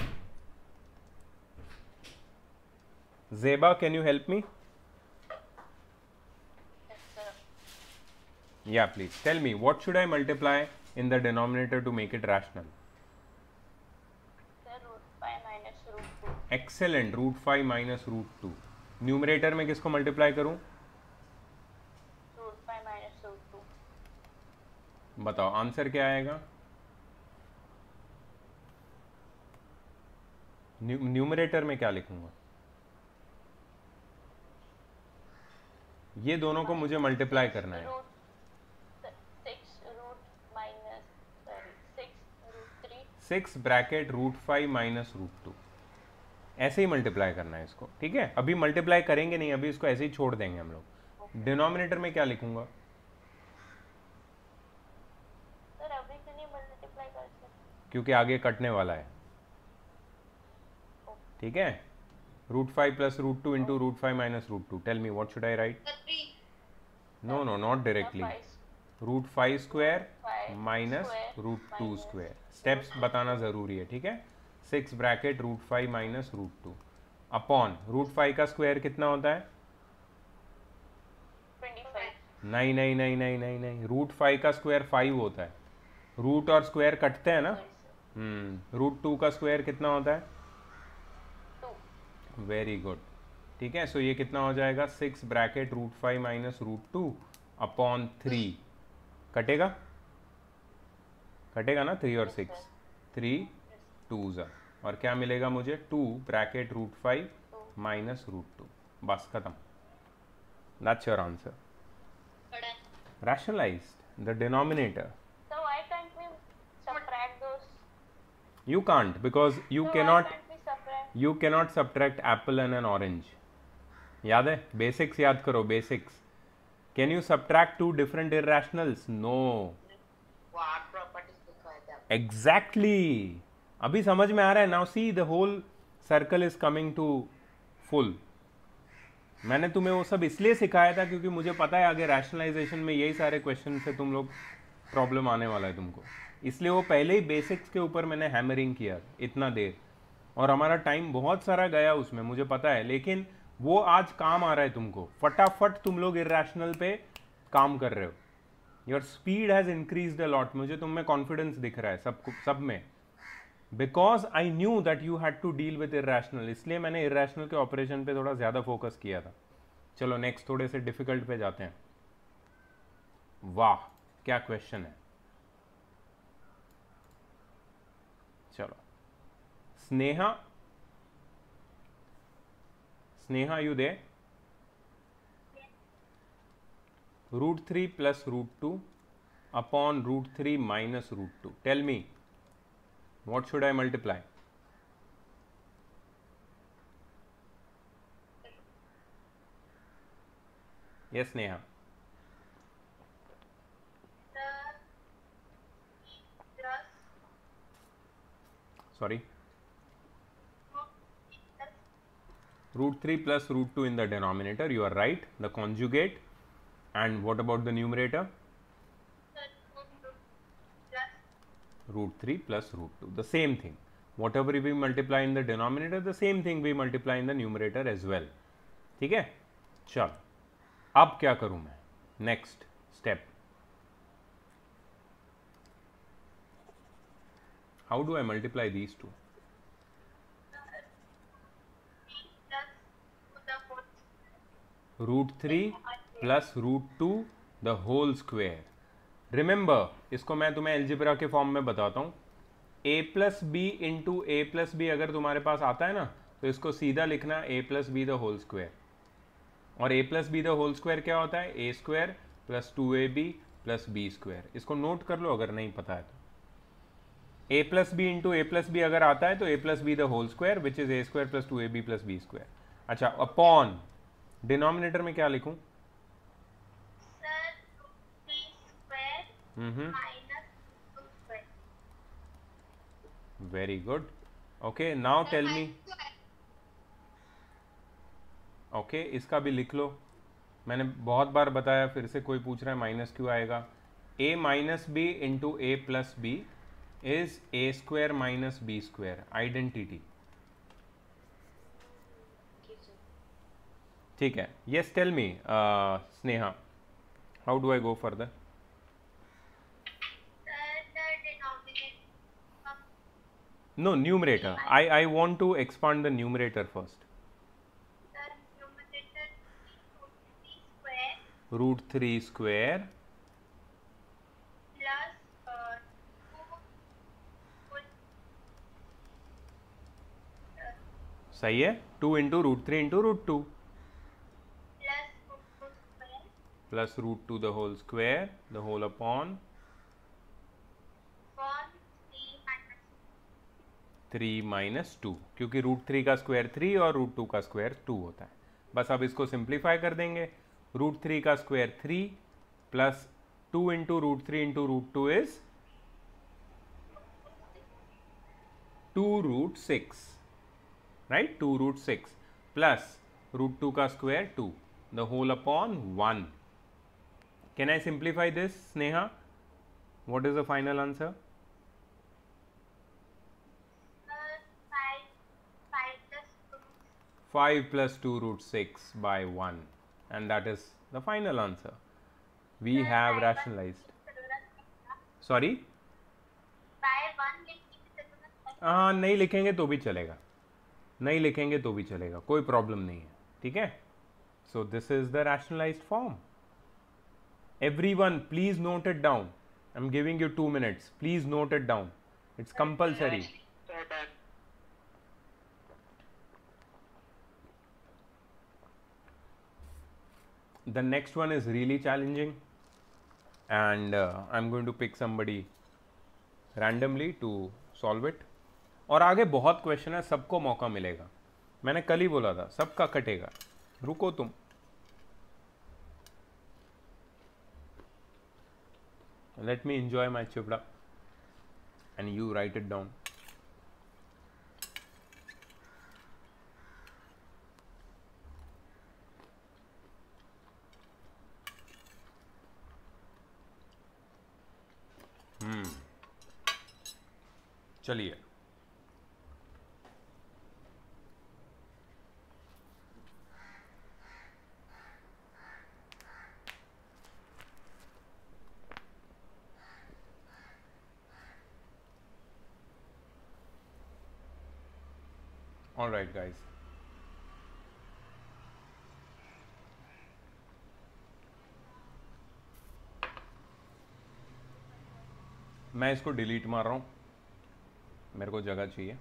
Zeba, can you help me? Yes, sir. Yeah, please. Tell me, what should I multiply in the denominator to make it rational? Sir, √5 minus √2. Excellent. √5 minus √2. Numerator में किसको multiply करूँ? √5 minus √2. बताओ answer क्या आएगा? Numerator में क्या लिखूंगा? ये दोनों को मुझे मल्टीप्लाई करना है. 6 ब्रैकेट √5 माइनस √2. ऐसे ही मल्टीप्लाई करना है इसको. ठीक है, अभी मल्टीप्लाई करेंगे नहीं, अभी इसको ऐसे ही छोड़ देंगे हम लोग. डिनोमिनेटर में क्या लिखूंगा? सर अभी तो नहीं मल्टीप्लाई कर सकते क्योंकि आगे कटने वाला है. ठीक है, √5 plus √2 into √5 minus √2. Tell me what should I write? Sir 3. No no, not directly. √5 square minus √2 square. Steps बताना जरूरी है. ठीक है, 6 ब्रैकेट √5 माइनस √2 अपॉन √5 का स्क्वायर कितना होता है? 25. नहीं नहीं नहीं नहीं नहीं नहीं, √5 का स्क्वायर 5 होता है. रूट और स्क्वायर कटते हैं ना. √2 का स्क्वायर कितना होता है? 2. Very good. ठीक है, सो ये कितना हो जाएगा? 6 ब्रैकेट √5 माइनस √2 अपॉन 3. कटेगा? कटेगा ना 3 और 6. 3 2s और क्या मिलेगा मुझे? 2 ब्रैकेट √5 माइनस √2. बस खत्म. That's your answer. पढ़ा. Rationalized the denominator. So why can't we subtract those? You can't because you So cannot. why can't we subtract? You cannot subtract apple and an orange. याद है? Basics याद करो. Basics. Can you subtract two different irrationals? No. वो आर्ट properties दिखाया था. Exactly. अभी समझ में आ रहा है. Now see the whole circle is coming to full. मैंने तुम्हें वो सब इसलिए सिखाया था क्योंकि मुझे पता है आगे रैशनलाइजेशन में यही सारे क्वेश्चन से तुम लोग प्रॉब्लम आने वाला है तुमको. इसलिए वो पहले ही बेसिक्स के ऊपर मैंने हैमरिंग किया इतना देर, और हमारा टाइम बहुत सारा गया उसमें, मुझे पता है. लेकिन वो आज काम आ रहा है तुमको. फटाफट तुम लोग इरेशनल पे काम कर रहे हो. Your speed has increased a lot. मुझे तुम में कॉन्फिडेंस दिख रहा है सब में. Because I knew that you had to deal with irrational, इसलिए मैंने इरेशनल के ऑपरेशन पे थोड़ा ज्यादा फोकस किया था. चलो नेक्स्ट थोड़े से डिफिकल्ट पे जाते हैं. वाह क्या क्वेश्चन है. चलो Sneha, you there? √3 plus √2 upon √3 minus √2. Tell me, what should I multiply? Yes, Neha. Sorry. √3 plus √2 in the denominator. You are right. The conjugate. And what about the numerator? √3 plus √2. The same thing. Whatever we multiply in the denominator, the same thing we multiply in the numerator as well. ठीक है? चल. अब क्या करूं मैं? Next step. How do I multiply these two? √3 plus √2 the whole square. Remember, इसको मैं तुम्हें एल्जिब्रा के फॉर्म में बताता हूँ. a plus b into a plus b अगर तुम्हारे पास आता है ना, तो इसको सीधा लिखना a plus b the whole square. और a plus b the whole square क्या होता है? a square plus 2ab plus b square. इसको नोट कर लो अगर नहीं पता है तो. a plus b into a plus b अगर आता है तो a plus b the whole square which is a square plus 2ab plus b square. अच्छा, अपॉन डिनोमिनेटर में क्या लिखूं? Sir 3 square minus root 2 square. Very good. Okay, now Sir, tell me. minus 2 okay इसका भी लिख लो। मैंने बहुत बार बताया, फिर से कोई पूछ रहा है माइनस क्यों आएगा। a minus b into a plus b is a square minus b square, identity. ठीक है, yes tell me Sneha, how do I go further? sir, the denominator of No, numerator. I want to expand the numerator first. the numerator Root 3 square plus 2 whole सही है। 2 into root 3 into root 2 plus root 2 square plus root 2 the whole square the whole upon 3 minus 2, क्योंकि root 3 का square 3 और root 2 का square 2 होता है। बस अब इसको सिंप्लीफाई कर देंगे। रूट 3 का square 3 plus 2 into root 3 into root 2 is 2 root 6, right, 2 root 6 plus root 2 का square 2 the whole upon 1। Can I simplify this Sneha? What is the final answer? 5 plus 2 root 6 by 1, and that is the final answer. We have rationalized. Sorry? नहीं लिखेंगे तो भी चलेगा, नहीं लिखेंगे तो भी चलेगा, कोई प्रॉब्लम नहीं है, ठीक है। So this is the rationalized form. Everyone please note it down. I'm giving you 2 minutes, please note it down, it's compulsory. Sir, done. The next one is really challenging, and I'm going to pick somebody randomly to solve it. और आगे बहुत question है, सबको मौका मिलेगा। मैंने कल ही बोला था सबका कटेगा, रुको तुम। Let me enjoy my chipda and you write it down. चलिए, all right guys, मैं इसको डिलीट मार रहा हूँ, मेरे को जगह चाहिए।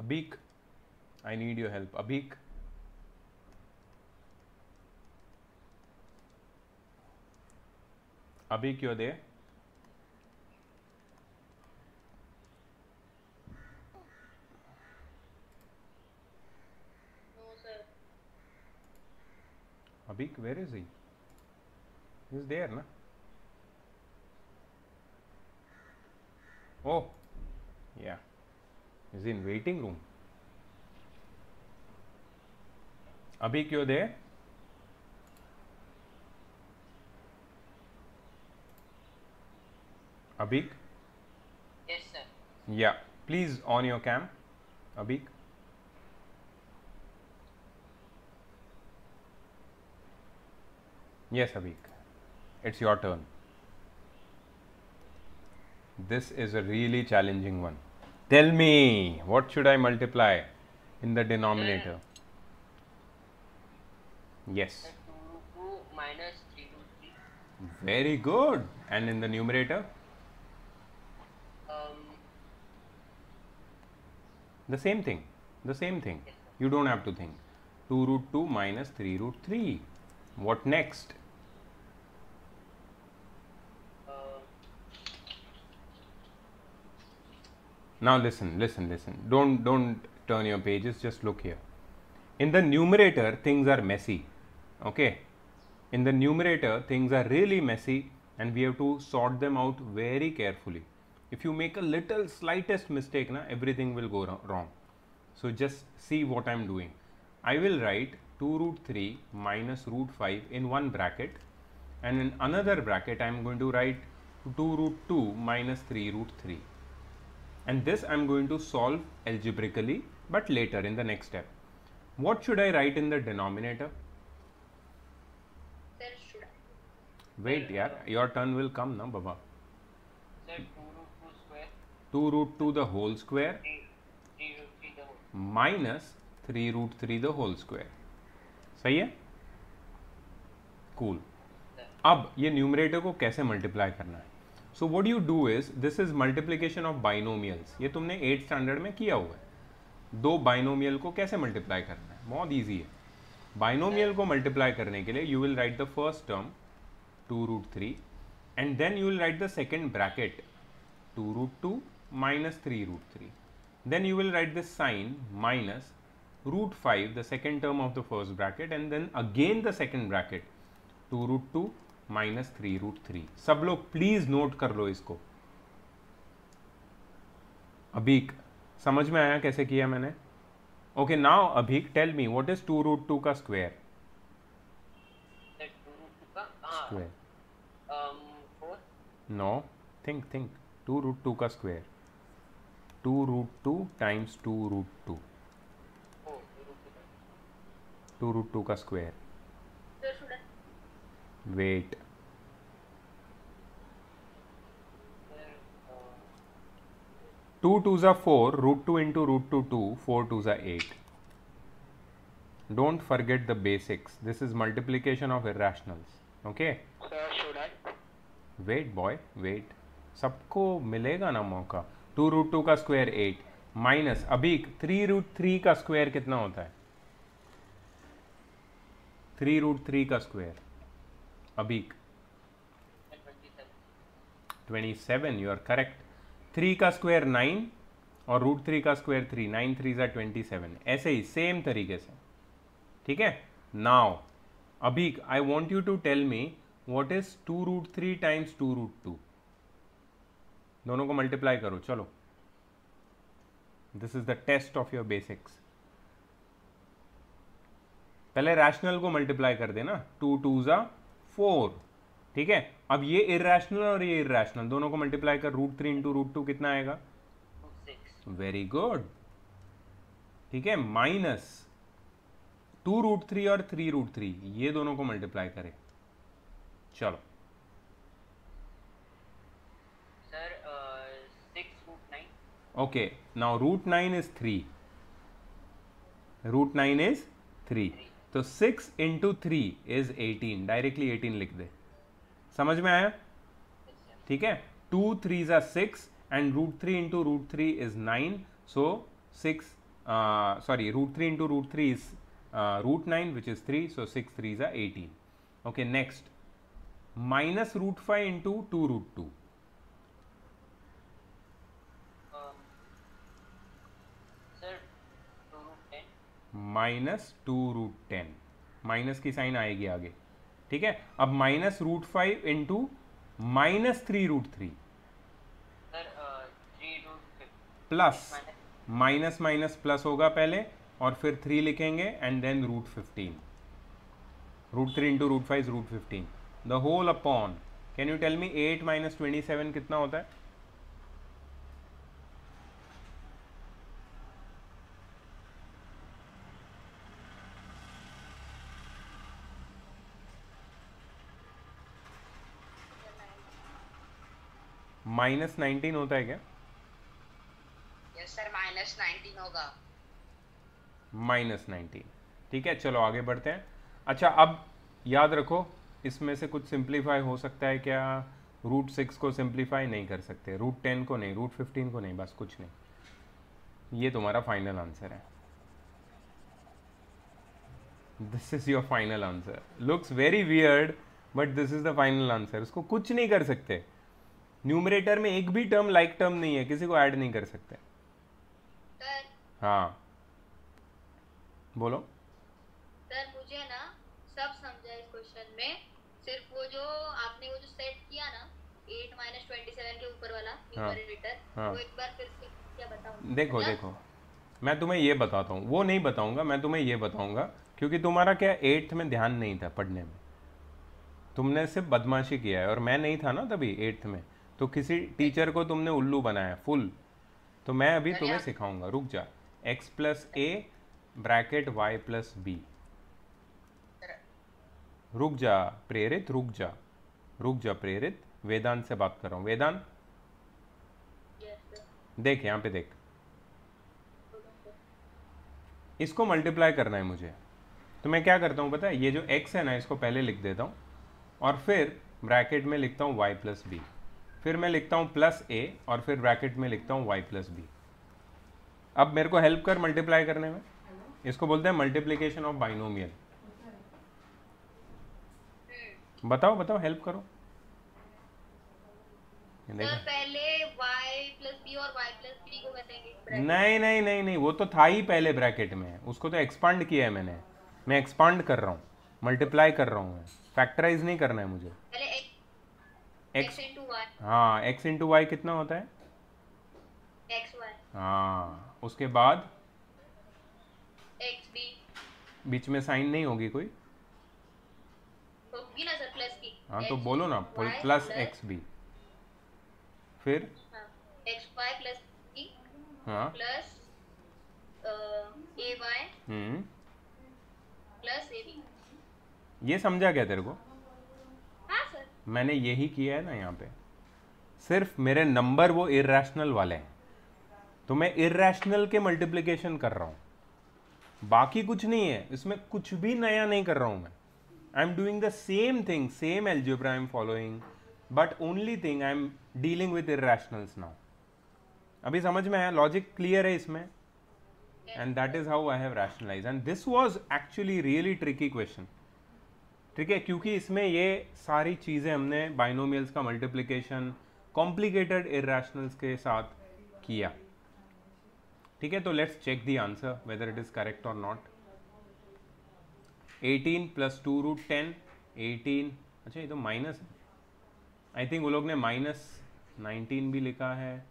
Abhik, I need your help. Abhik, Abhik, you're there? No, sir. Abhik, where is he? He's there, na? Oh, yeah. He's in waiting room. Abhik, you're there? Abhik? Yes, sir. Yeah. Please on your cam. Abhik. Yes, Abhik. It's your turn. This is a really challenging one. Tell me, what should I multiply in the denominator? Yes. 2 minus 3 root 3. Very good. And in the numerator? The same thing. The same thing. You don't have to think. 2 root 2 minus 3 root 3. What next? Now listen. Don't turn your pages, just look here. In the numerator, things are messy. Okay? In the numerator, things are really messy and we have to sort them out very carefully. If you make a little slightest mistake, na, everything will go wrong. So just see what I'm doing. I will write 2 root 3 minus root 5 in one bracket, and in another bracket I am going to write 2 root 2 minus 3 root 3. And this I am going to solve algebraically, but later in the next step. What should I write in the denominator? Sir, should I? Wait, yaar, your turn will come now, Baba. Sir, 2 root 2 square, 2 root 2 the whole square 3 root 3 the whole. minus 3 root 3 the whole square. सही है? Cool. अब ये numerator को कैसे multiply करना है? So what you do is, this is multiplication of binomials. ये तुमने 8th स्टैंडर्ड में किया हुआ है. दो बाइनोमियल को कैसे मल्टीप्लाई करना है? बहुत ईजी है. बाइनोमियल को मल्टीप्लाई करने के लिए you will write the first term 2 root 3 and then you will write the second bracket 2 root 2 minus 3 root 3. Then you will write this sign minus root 5, the second term of the first bracket, and then again the second bracket 2 root 2 minus 3 root 3. सब लोग please note कर लो इसको. अभीक समझ में आया कैसे किया मैंने? Okay, now Abhik tell me what is 2 root 2 का स्क्वायर? Sir, 2 root 2 का स्क्वायर 4. नो, थिंक 2 root 2 का square 2 root 2 times 2 root 2. 4 2 root 2 का. 2 root 2 का square. Sir, should I? Wait, Sir, 2 2s are 4, root 2 into root 2 2, 4 2s are 8. Don't forget the basics. This is multiplication of irrationals. Okay? sir, should I? Wait boy, wait. सबको मिलेगा ना मौका. 2 root 2 का square 8 minus अभी 3 root 3 का square कितना होता है? 3 root 3 का square Abhik 27. You are correct. 3 का स्क्वायर 9 और रूट 3 का स्क्वायर 3. 9 3 ज़ा 27. ऐसे ही सेम तरीके से. ठीक है. Now Abhik I want you to tell me what is 2 root 3 times 2 root 2. दोनों को मल्टीप्लाई करो. चलो, this is the test of your basics. पहले रैशनल को मल्टीप्लाई कर देना. 2 2 ज़ा 4. ठीक है. अब ये इर्रेशनल और ये इर्रेशनल दोनों को मल्टीप्लाई कर. रूट 3 इंटू रूट 2 कितना आएगा? 6. Very good. ठीक है. माइनस 2 root 3 और 3 root 3 ये दोनों को मल्टीप्लाई करें. चलो. Sir, 6 root 9. Okay, now root 9 is 3. Root 9 is 3. तो 6 इंटू 3 इज 18. डायरेक्टली 18 लिख दे. समझ में आया? ठीक है. 2 3s are 6 and root 3 into root 3 is 9. So 6 root 3 into root 3 is root 9, which is 3. So 6 3s are 18. Okay, next minus root 5 into 2 root 2. Sir, 2 root 10. Minus 2 root 10. Minus की sign आएगी आगे. ठीक है. अब minus root 5 into minus 3 root 3 Sir, 3 root 5. Plus minus minus plus होगा पहले और फिर 3 लिखेंगे and then root 15. Root 3 into root 5 root 15. The whole upon. Can you tell me 8 minus 27 कितना होता है? माइनस 19 होता है क्या? यस सर, -19 होगा. माइनस 19. ठीक है. चलो आगे बढ़ते हैं. अच्छा, अब याद रखो इसमें से कुछ सिंप्लीफाई हो सकता है क्या? रूट 6 को सिंप्लीफाई नहीं कर सकते, रूट 10 को नहीं, रूट 15 को नहीं, बस कुछ नहीं. ये तुम्हारा फाइनल आंसर है. This is your final answer. Looks very weird but this is the final answer. उसको कुछ नहीं कर सकते. न्यूमरेटर में एक भी टर्म लाइक टर्म नहीं है, किसी को ऐड नहीं कर सकते. हाँ बोलो। सर मुझे ना सब समझा इस क्वेश्चन में, सिर्फ वो जो आपने वो जो सेट किया ना 8 माइनस 27 के ऊपर वाला हाँ न्यूमरेटर, हाँ वो एक बार फिर से क्या बताऊं देखो मतलब। देखो, मैं तुम्हें ये बताता हूँ, वो नहीं बताऊंगा, मैं तुम्हें ये बताऊंगा क्योंकि तुम्हारा क्या 8th में ध्यान नहीं था पढ़ने में, तुमने सिर्फ बदमाशी किया है और मैं नहीं था ना तभी 8th में, तो किसी टीचर को तुमने उल्लू बनाया फुल। तो मैं अभी सर तुम्हें यहाँ सिखाऊंगा, रुक जा। x plus a bracket y plus b. Sir रुक जा प्रेरित, रुक जा, रुक जा प्रेरित, वेदांत से बात कर रहा हूँ। वेदांत यस सर। देख, यहाँ पे देख, इसको मल्टीप्लाई करना है मुझे। तो मैं क्या करता हूँ पता है, ये जो x है ना इसको पहले लिख देता हूँ और फिर ब्रैकेट में लिखता हूँ y प्लस बी, फिर मैं लिखता हूँ प्लस a और फिर ब्रैकेट में लिखता हूँ y प्लस बी। अब मेरे को हेल्प कर मल्टीप्लाई करने में, इसको बोलते हैं मल्टीप्लिकेशन ऑफ बाइनोमियल। बताओ बताओ, हेल्प करो। ये सर देखो, पहले y प्लस बी और y प्लस बी को करेंगे नहीं नहीं नहीं नहीं, वो तो था ही पहले ब्रैकेट में, उसको तो एक्सपांड किया है मैंने। मैं एक्सपांड कर रहा हूँ, मल्टीप्लाई कर रहा हूँ, मैं फैक्टराइज नहीं करना है मुझे। पहले x, x इंटू वाई, हाँ x इंटू वाई कितना होता है? एक्स वाई, हाँ, उसके बाद एक्स बी बीच में साइन नहीं होगी कोई? होगी ना सर प्लस की। हाँ तो x बोलो ना, y प्लस एक्स बी, फिर हाँ एक्स वाई प्लस बी हाँ plus a y plus a b. ये समझा क्या तेरे को? हाँ सर। मैंने यही किया है ना यहाँ पे, सिर्फ मेरे नंबर वो इर्रेशनल वाले हैं, तो मैं इर्रेशनल के मल्टीप्लिकेशन कर रहा हूँ, बाकी कुछ नहीं है इसमें, कुछ भी नया नहीं कर रहा हूँ मैं। I am doing the same thing, same algebra I am following, but only thing I am dealing with irrationals now. अभी समझ में आया? लॉजिक क्लियर है इसमें? And that is how I have rationalise, and this was actually really tricky question. ठीक है, क्योंकि इसमें ये सारी चीज़ें हमने बाइनोमियल्स का मल्टीप्लिकेशन कॉम्प्लिकेटेड इर्रेशनल्स के साथ किया। ठीक है, तो let's check the answer whether it is correct और नॉट। 18 प्लस 2 रूट 10, 18, अच्छा ये तो माइनस है, आई थिंक वो लोग ने माइनस 19 भी लिखा है,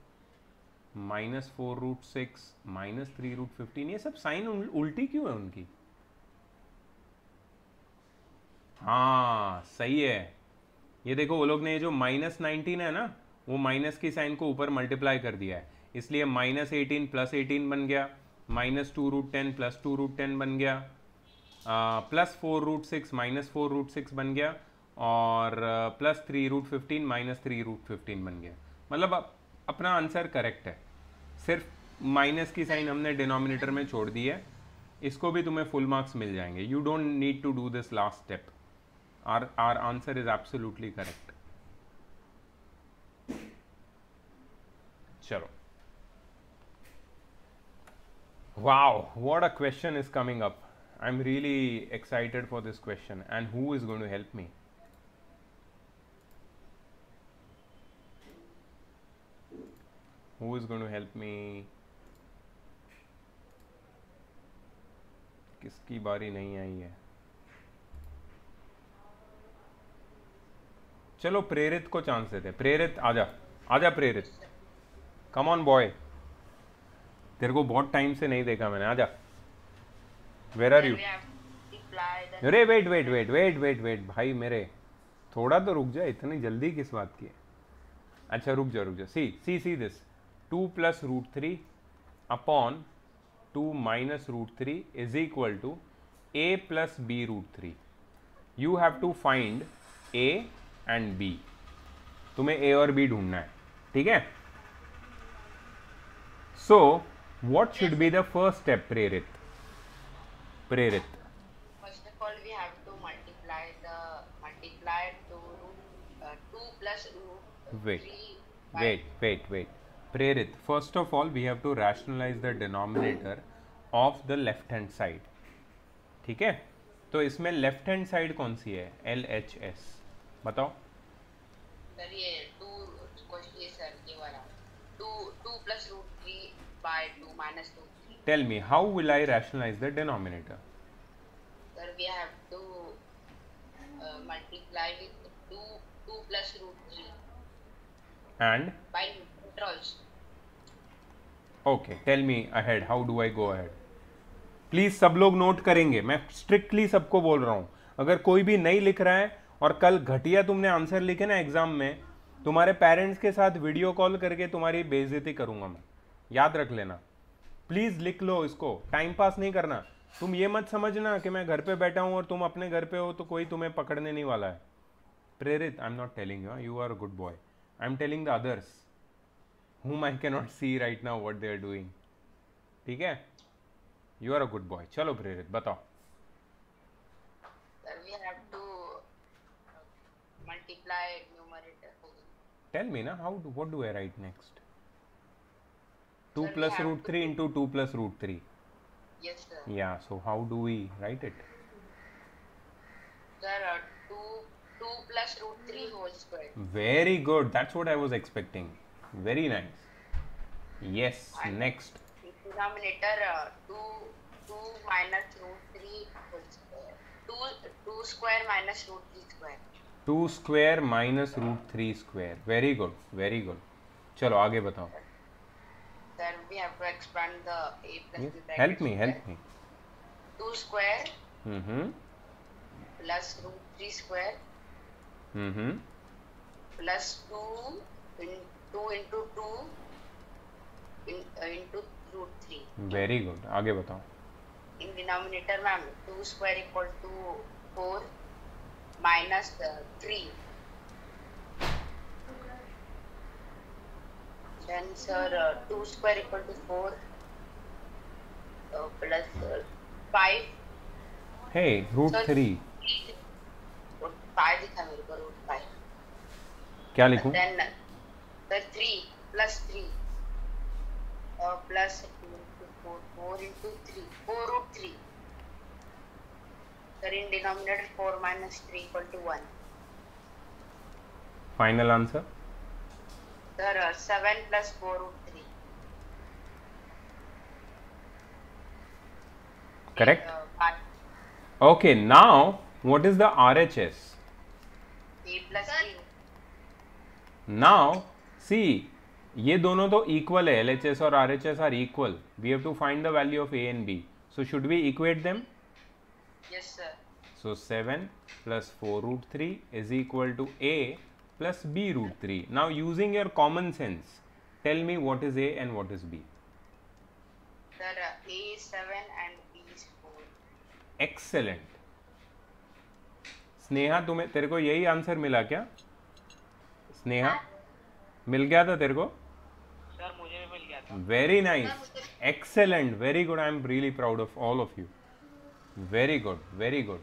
माइनस 4 रूट 6, माइनस 3 रूट 15, ये सब साइन उल्टी क्यों है उनकी? हाँ सही है, ये देखो वो लोग ने ये जो माइनस 19 है ना, वो माइनस की साइन को ऊपर मल्टीप्लाई कर दिया है, इसलिए माइनस 18 प्लस 18 बन गया, माइनस 2 रूट 10 प्लस 2 रूट 10 बन गया, प्लस 4 रूट 6 माइनस 4 रूट 6 बन गया, और प्लस 3 रूट 15 माइनस 3 रूट 15 बन गया। मतलब अपना आंसर करेक्ट है, सिर्फ माइनस की साइन हमने डिनोमिनेटर में छोड़ दी है, इसको भी तुम्हें फुल मार्क्स मिल जाएंगे। You don't need to do this last step, our answer is absolutely correct. Chalo. Wow, what a question is coming up. I'm really excited for this question, and who is going to help me? Who is going to help me? किसकी बारी नहीं आई है? चलो प्रेरित को chance देते। प्रेरित आजा, आजा प्रेरित, कम ऑन बॉय, तेरे को बहुत टाइम से नहीं देखा मैंने, आजा। Where are you? अरे wait wait wait wait wait wait भाई मेरे, थोड़ा तो रुक जा, इतनी जल्दी किस बात की है? अच्छा रुक जा, see this, 2 plus root 3 upon 2 minus root 3 is equal to a plus b root 3। You have to find a and b, तुम्हें a और b ढूंढना है, ठीक है? So what should be the first step? Prerit First of all, we have to multiply to root 2 plus root wait 3 by wait प्रेरित, first of all we have to rationalize the denominator of the left hand side, ठीक है? तो इसमें left hand side कौन सी है? LHS, बताओ। Sir ये 2 question, ये सर ये वाला 2 plus root 3 by 2 minus 2 3। Tell me, how will I rationalize the denominator? Sir, we have to multiply with 2 plus root 3 And by numerator also. okay, tell me ahead, how do I go ahead? Please सब लोग note करेंगे, मैं strictly सबको बोल रहा हूं. अगर कोई भी नहीं लिख रहा है और कल घटिया तुमने आंसर लिखे ना एग्जाम में, तुम्हारे पेरेंट्स के साथ वीडियो कॉल करके तुम्हारी बेइज्जती करूंगा मैं. याद रख लेना. प्लीज लिख लो इसको, टाइम पास नहीं करना. तुम ये मत समझना कि मैं घर पे बैठा हूं और तुम अपने घर पे हो तो कोई तुम्हें पकड़ने नहीं वाला है. Prerit, I am not telling you, you are a good boy. I am telling the others whom I cannot see right now what they are doing. ठीक है? You are a good boy. चलो प्रेरित बताओ. Sir, we have to multiply numerator. Tell me ना, what do I write next? 2 Sir, we plus have root to- 3 into 2 plus root 3. Yes, sir. Yeah, so how do we write it? Sir, 2 plus root 3 whole square. Very good. That's what I was expecting. Very nice. Yes, next. Denominator 2 minus root 3 whole square. 2 square minus root 3 square. 2 square minus root 3 square. Very good. Very good. चलो आगे बताओ. Sir, we have to expand the a plus Yes. b bracket. Help me, square. help me. 2 square Mm-hmm. plus root 3 square Mm-hmm. plus 2 into 2 into root 3. Very good. आगे बताओ. In denominator, ma'am, 2 square equal to 4 minus 3. Then, sir, 2 square equal to 4 plus 5. Hey, root Sir, 3. 5 दिखा मेरे को root 5. क्या लिखूं? Then, sir, 3 plus 3 plus 2 into 4, 4 into 3, 4 root 3. Sir, in denominator 4 minus 3 equal to 1. Final answer? Sir, 7 plus 4 root 3. Correct? 5. Okay, now what is the RHS? A plus Sir. B. Now, see, ये दोनों तो equal है, LHS और RHS are equal. We have to find the value of A and B. So should we equate them? Yes, sir. So 7 plus 4 root 3 is equal to A plus B root 3. Now using your common sense, tell me what is A and what is B. Sir, A is 7 and B is 4. Excellent. Sneha, तुम्हें तेरे को यही answer मिला क्या? स्नेहा, मिल गया था तेरे को? सर मुझे भी मिल गया था. Very nice. Excellent. Very good. I am really proud of all of you. Very good. Very good.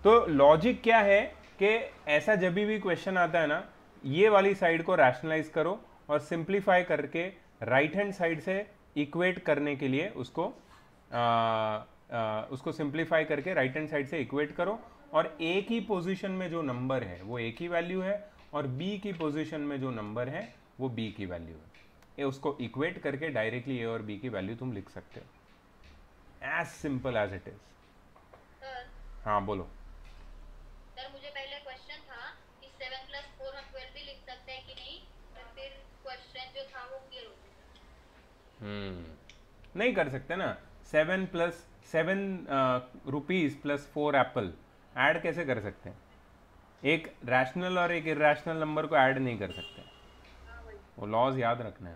तो लॉजिक क्या है कि ऐसा जब भी क्वेश्चन आता है ना, ये वाली साइड को रैशनलाइज करो और सिंप्लीफाई करके राइट हैंड साइड से इक्वेट करने के लिए उसको सिंप्लीफाई करके राइट हैंड साइड से इक्वेट करो और ए की पोजीशन में जो नंबर है वो ए की वैल्यू है और बी की पोजीशन में जो नंबर है वो बी की वैल्यू है. ये उसको इक्वेट करके डायरेक्टली ए और बी की वैल्यू तुम लिख सकते हो. As simple as it is. Sir हाँ बोलो. सर मुझे पहले क्वेश्चन था कि 7 plus 4 हम 12 भी लिख सकते हैं कि नहीं, तो फिर क्वेश्चन जो था वो क्लियर हो गया. नहीं कर सकते ना. 7 plus 7 rupees plus 4 Apple add कैसे कर सकते हैं? एक रैशनल और एक इरेशनल नंबर को ऐड नहीं कर सकते. वो लॉज याद रखना है.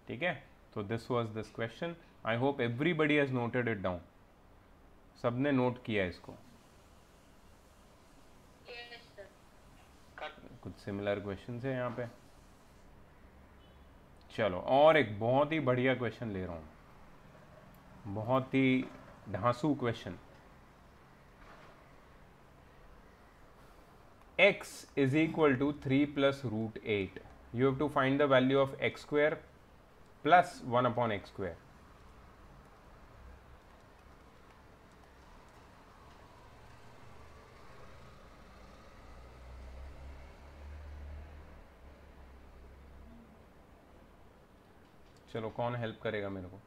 ठीक है. तो this was this question. I hope everybody has noted it down. सबने नोट किया इसको. Yes sir. कुछ सिमिलर क्वेश्चन है यहाँ पे. चलो और एक बहुत ही बढ़िया क्वेश्चन ले रहा हूँ. बहुत ही ढांसू question. x is equal to 3 plus root 8. You have to find the value of x square plus 1 upon x square. चलो कौन हेल्प करेगा मेरे को?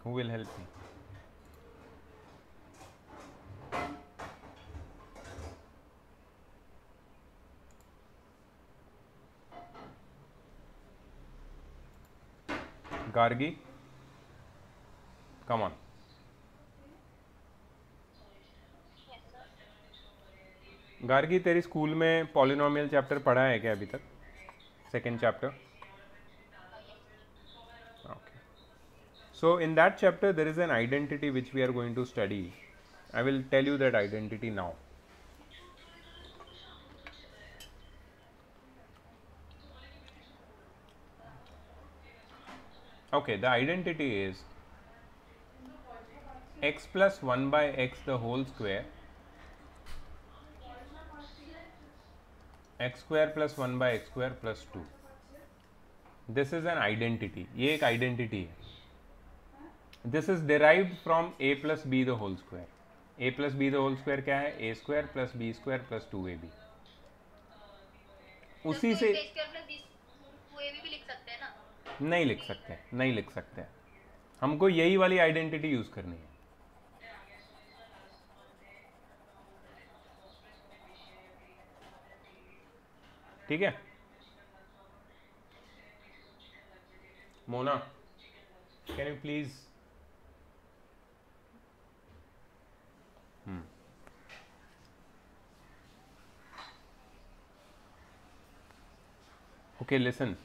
Who will help me? Gargi, come on. Gargi, तेरी स्कूल में पॉलिनोमियल चैप्टर पढ़ा है क्या अभी तक? Second chapter. Okay. So in that chapter there is an identity which we are going to study. I will tell you that identity now. Okay, the identity is x plus 1 by x the whole square, x square plus 1 by x square plus 2. This is an identity. ये एक identity है. This is derived from a plus b the whole square. a plus b the whole square क्या है? a square plus b square plus 2ab. उसी से भी लिख सकते हैं ना? नहीं लिख सकते, नहीं लिख सकते. हमको यही वाली आइडेंटिटी यूज करनी है. ठीक है Mona, can you please? Okay listen.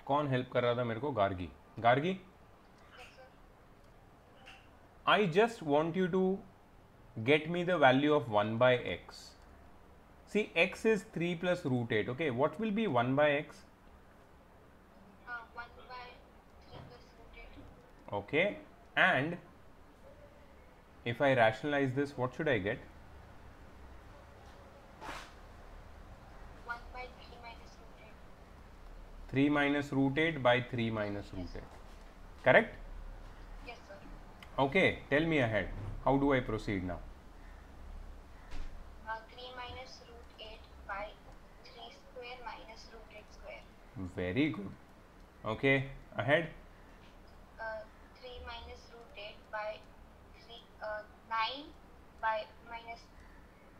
कौन हेल्प कर रहा था मेरे को? Gargi. Gargi, I just want you to get me the value of 1 by x. See, x is 3 plus root 8. Okay, what will be 1 by x? 1 by 3 plus root 8. Okay, and if I rationalize this, what should I get? 1 by 3 minus root 8. 3 minus root 8 by 3 minus root 8. Correct? Yes, sir. Okay, tell me ahead. How do I proceed now? 3 minus root 8 by 3 square minus root 8 square. Very good. Okay, ahead. 3 minus root 8 by 9 by minus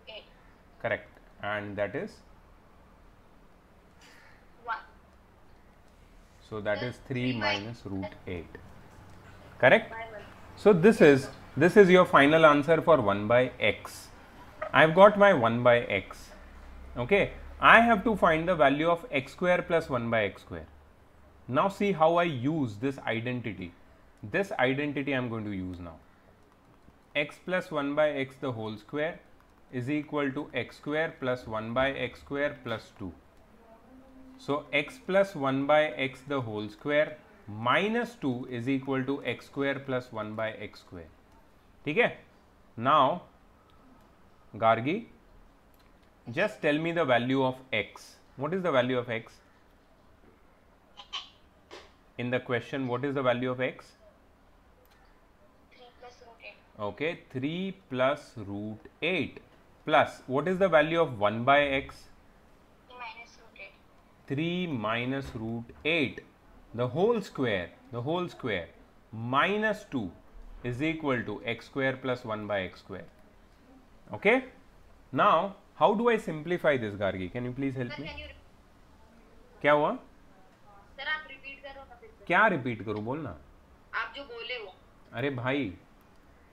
8. Correct. And that is? 1. So that is 3 3 minus root 8. Correct? By 1. So this is your final answer for 1 by x. I've got my 1 by x. Okay, I have to find the value of x square plus 1 by x square. Now see how I use this identity. This identity I am going to use now. X plus 1 by x the whole square is equal to x square plus 1 by x square plus 2. So x plus 1 by x the whole square minus 2 is equal to x square plus 1 by x square. ठीक है? Now Gargi, just tell me the value of x. What is the value of x? In the question, what is the value of x? 3 plus root 8. Okay, 3 plus root 8 plus, what is the value of 1 by x? 3 minus root 8. 3 minus root 8 the whole square minus 2 is equal to x square plus 1 by x square. Okay, now how do I simplify this? Gargi, can you please help Sir, me? can you क्या हुआ? sir आप repeat करो ना फिर से. क्या repeat करूं? बोलना. आप जो बोले वो. अरे भाई,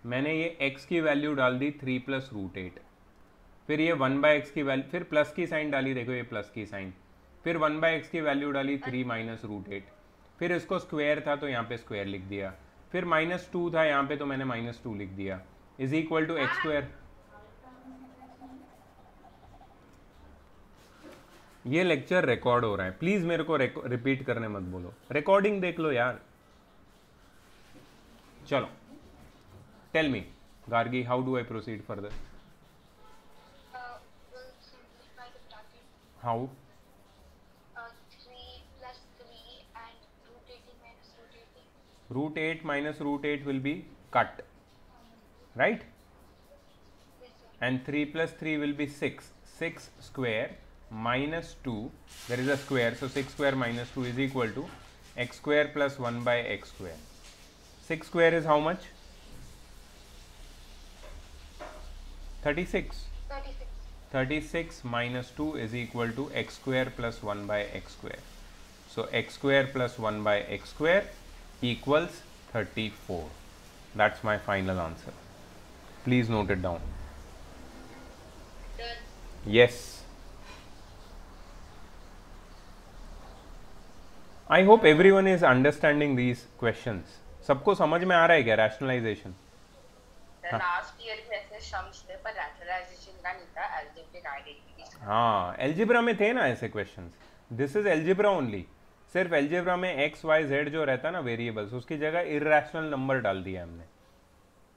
मैंने ये x की वैल्यू डाल दी 3 प्लस रूट 8, फिर ये 1 बाई एक्स की वैल्यू, फिर प्लस की साइन डाली, देखो ये प्लस की साइन, फिर 1 बाई एक्स की वैल्यू डाली 3 माइनस रूट 8, फिर इसको स्क्वायर था तो यहाँ पे स्क्वायर लिख दिया, फिर माइनस 2 था यहाँ पे तो मैंने माइनस 2 लिख दिया, is equal to x square. ये लेक्चर रिकॉर्ड हो रहा है, प्लीज मेरे को रिपीट करने मत बोलो, रिकॉर्डिंग देख लो यार. चलो, tell me Gargi, how do I proceed further? We'll simplify the bracket. हाउ? 3 plus 3 and root 18 minus root 18. Root 8 minus root 8 will be cut, right? Yes, sir. and 3 plus 3 will be 6. 6 square minus 2, there is a square, so 6 square minus 2 is equal to x square plus 1 by x square. 6 square is how much? 36. 36 minus 2 is equal to x square plus 1 by x square. So x square plus 1 by x square equals 34. That's my final answer. Please note it down. Done. Yes. I hope everyone is understanding these questions. सबको समझ में आ रहा है क्या rationalization? Last year में ऐसे sums थे पर रैशनलाइजेशन का नहीं था, अलजेब्रिक आइडेंटिटी। हाँ, एल्जेब्रा में थे ना ऐसे questions. This is algebra only. सिर्फ एल्जेब्रा में एक्स वाई जेड जो रहता है ना वेरिएबल्स, उसकी जगह इर्रेशनल नंबर डाल दिया हमने,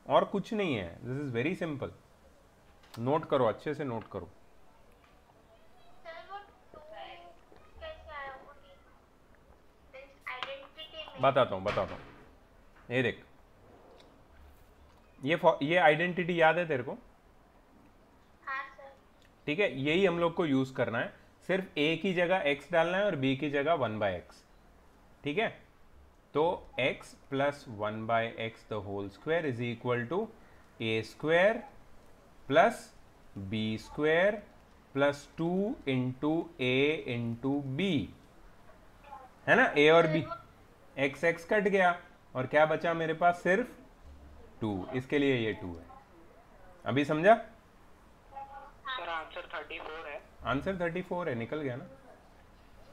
और कुछ नहीं है. This is very simple. Note करो, अच्छे से नोट करो. बताता हूँ. ये देख, ये आइडेंटिटी याद है तेरे को? ठीक है, यही हम लोग को यूज करना है. सिर्फ a की जगह x डालना है और b की जगह 1 by x. ठीक है, तो x plus 1 by x the whole square is equal to a square plus b square plus 2 into a into b, है ना. a और b, x x कट गया और क्या बचा मेरे पास? सिर्फ 2. इसके लिए ये 2 है. अभी समझा? सर आंसर 34 है. आंसर 34 है. निकल गया ना?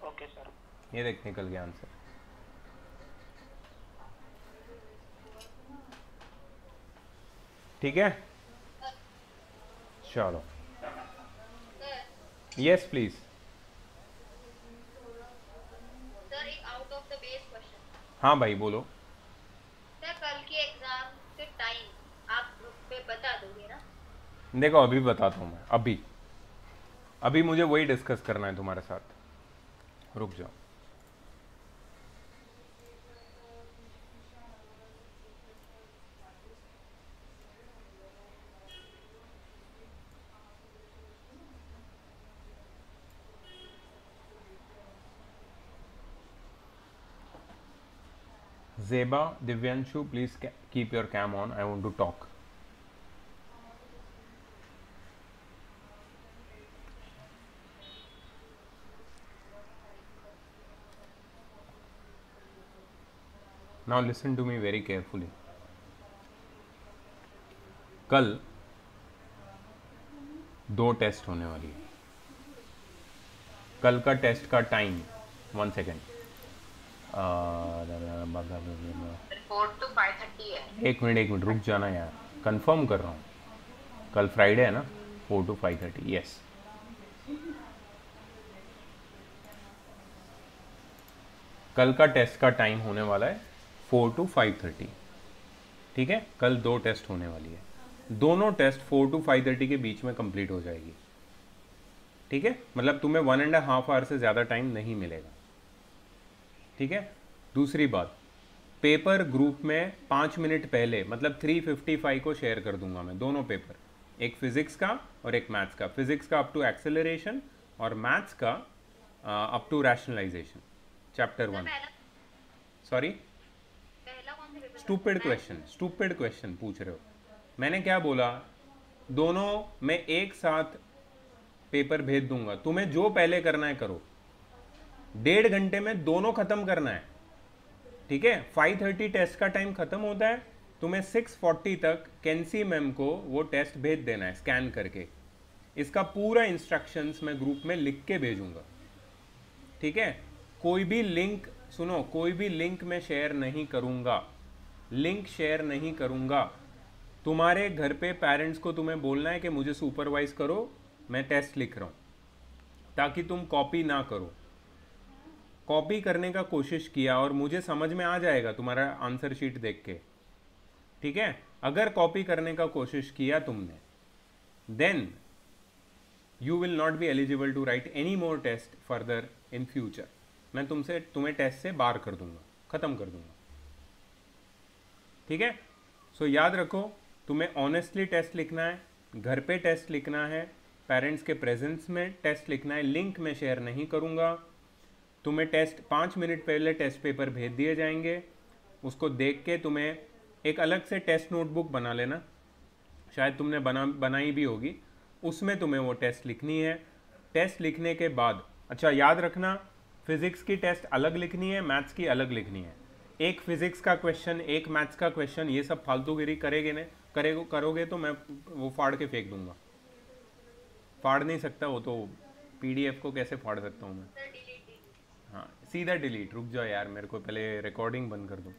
Okay sir. ये देख, निकल गया आंसर. ठीक है, चलो. Yes please. सर एक out of the base question. हाँ भाई बोलो. सर कल के एग्जाम के टाइम आप ग्रुप पे बता दोगे ना? देखो अभी बताता हूँ मैं. अभी मुझे वही डिस्कस करना है तुम्हारे साथ. रुक जाओ. Zeba, Divyanshu, please keep your cam on. I want to talk. Now listen to me very carefully. कल 2 टेस्ट होने वाली है. कल का टेस्ट का टाइम, 1 सेकेंड, 4 to 5:30 है. एक मिनट रुक जाना यार, कंफर्म कर रहा हूँ. कल फ्राइडे है ना, 4 to 5:30. यस, कल का टेस्ट का टाइम होने वाला है 4 to 5:30. ठीक है, कल 2 टेस्ट होने वाली है. दोनों टेस्ट 4 to 5:30 के बीच में कंप्लीट हो जाएगी. ठीक है, मतलब तुम्हें 1.5 आवर से ज़्यादा टाइम नहीं मिलेगा. ठीक है. दूसरी बात, पेपर ग्रुप में 5 मिनट पहले, मतलब 3:55 को शेयर कर दूंगा मैं दोनों पेपर. एक फिजिक्स का और एक मैथ्स का. फिजिक्स का अप टू एक्सेलरेशन और मैथ्स का up to rationalisation, chapter 1. Sorry, पहला कौन सा पेपर? स्टूपिड क्वेश्चन पूछ रहे हो. मैंने क्या बोला? दोनों मैं एक साथ पेपर भेज दूंगा. तुम्हें जो पहले करना है करो. 1.5 घंटे में दोनों खत्म करना है. ठीक है, 5:30 टेस्ट का टाइम खत्म होता है. तुम्हें 6:40 तक कैंसी मैम को वो टेस्ट भेज देना है स्कैन करके. इसका पूरा इंस्ट्रक्शंस मैं ग्रुप में लिख के भेजूंगा. ठीक है, कोई भी लिंक, सुनो, कोई भी लिंक मैं शेयर नहीं करूंगा. लिंक शेयर नहीं करूंगा. तुम्हारे घर पे पेरेंट्स को तुम्हें बोलना है कि मुझे सुपरवाइज करो, मैं टेस्ट लिख रहा हूँ, ताकि तुम कॉपी ना करो. कॉपी करने का कोशिश किया और मुझे समझ में आ जाएगा तुम्हारा आंसर शीट देख के. ठीक है, अगर कॉपी करने का कोशिश किया तुमने, then you will not be eligible to write any more test further in future. मैं तुम्हें टेस्ट से बाहर कर दूंगा, खत्म कर दूंगा. ठीक है, सो याद रखो, तुम्हें ऑनेस्टली टेस्ट लिखना है, घर पे टेस्ट लिखना है, पेरेंट्स के प्रेजेंस में टेस्ट लिखना है, लिंक में शेयर नहीं करूँगा। तुम्हें टेस्ट 5 मिनट पहले टेस्ट पेपर भेज दिए जाएंगे, उसको देख के तुम्हें एक अलग से टेस्ट नोटबुक बना लेना, शायद तुमने बनाई भी होगी, उसमें तुम्हें वो टेस्ट लिखनी है। टेस्ट लिखने के बाद अच्छा याद रखना, फिज़िक्स की टेस्ट अलग लिखनी है, मैथ्स की अलग लिखनी है। एक फिज़िक्स का क्वेश्चन, एक मैथ्स का क्वेश्चन, ये सब फालतूगिरी करोगे तो मैं वो फाड़ के फेंक दूंगा। फाड़ नहीं सकता वो तो, PDF को कैसे फाड़ सकता हूँ मैं? सर डिलीट हाँ सीधा डिलीट। रुक जाओ यार, मेरे को पहले रिकॉर्डिंग बंद कर दो।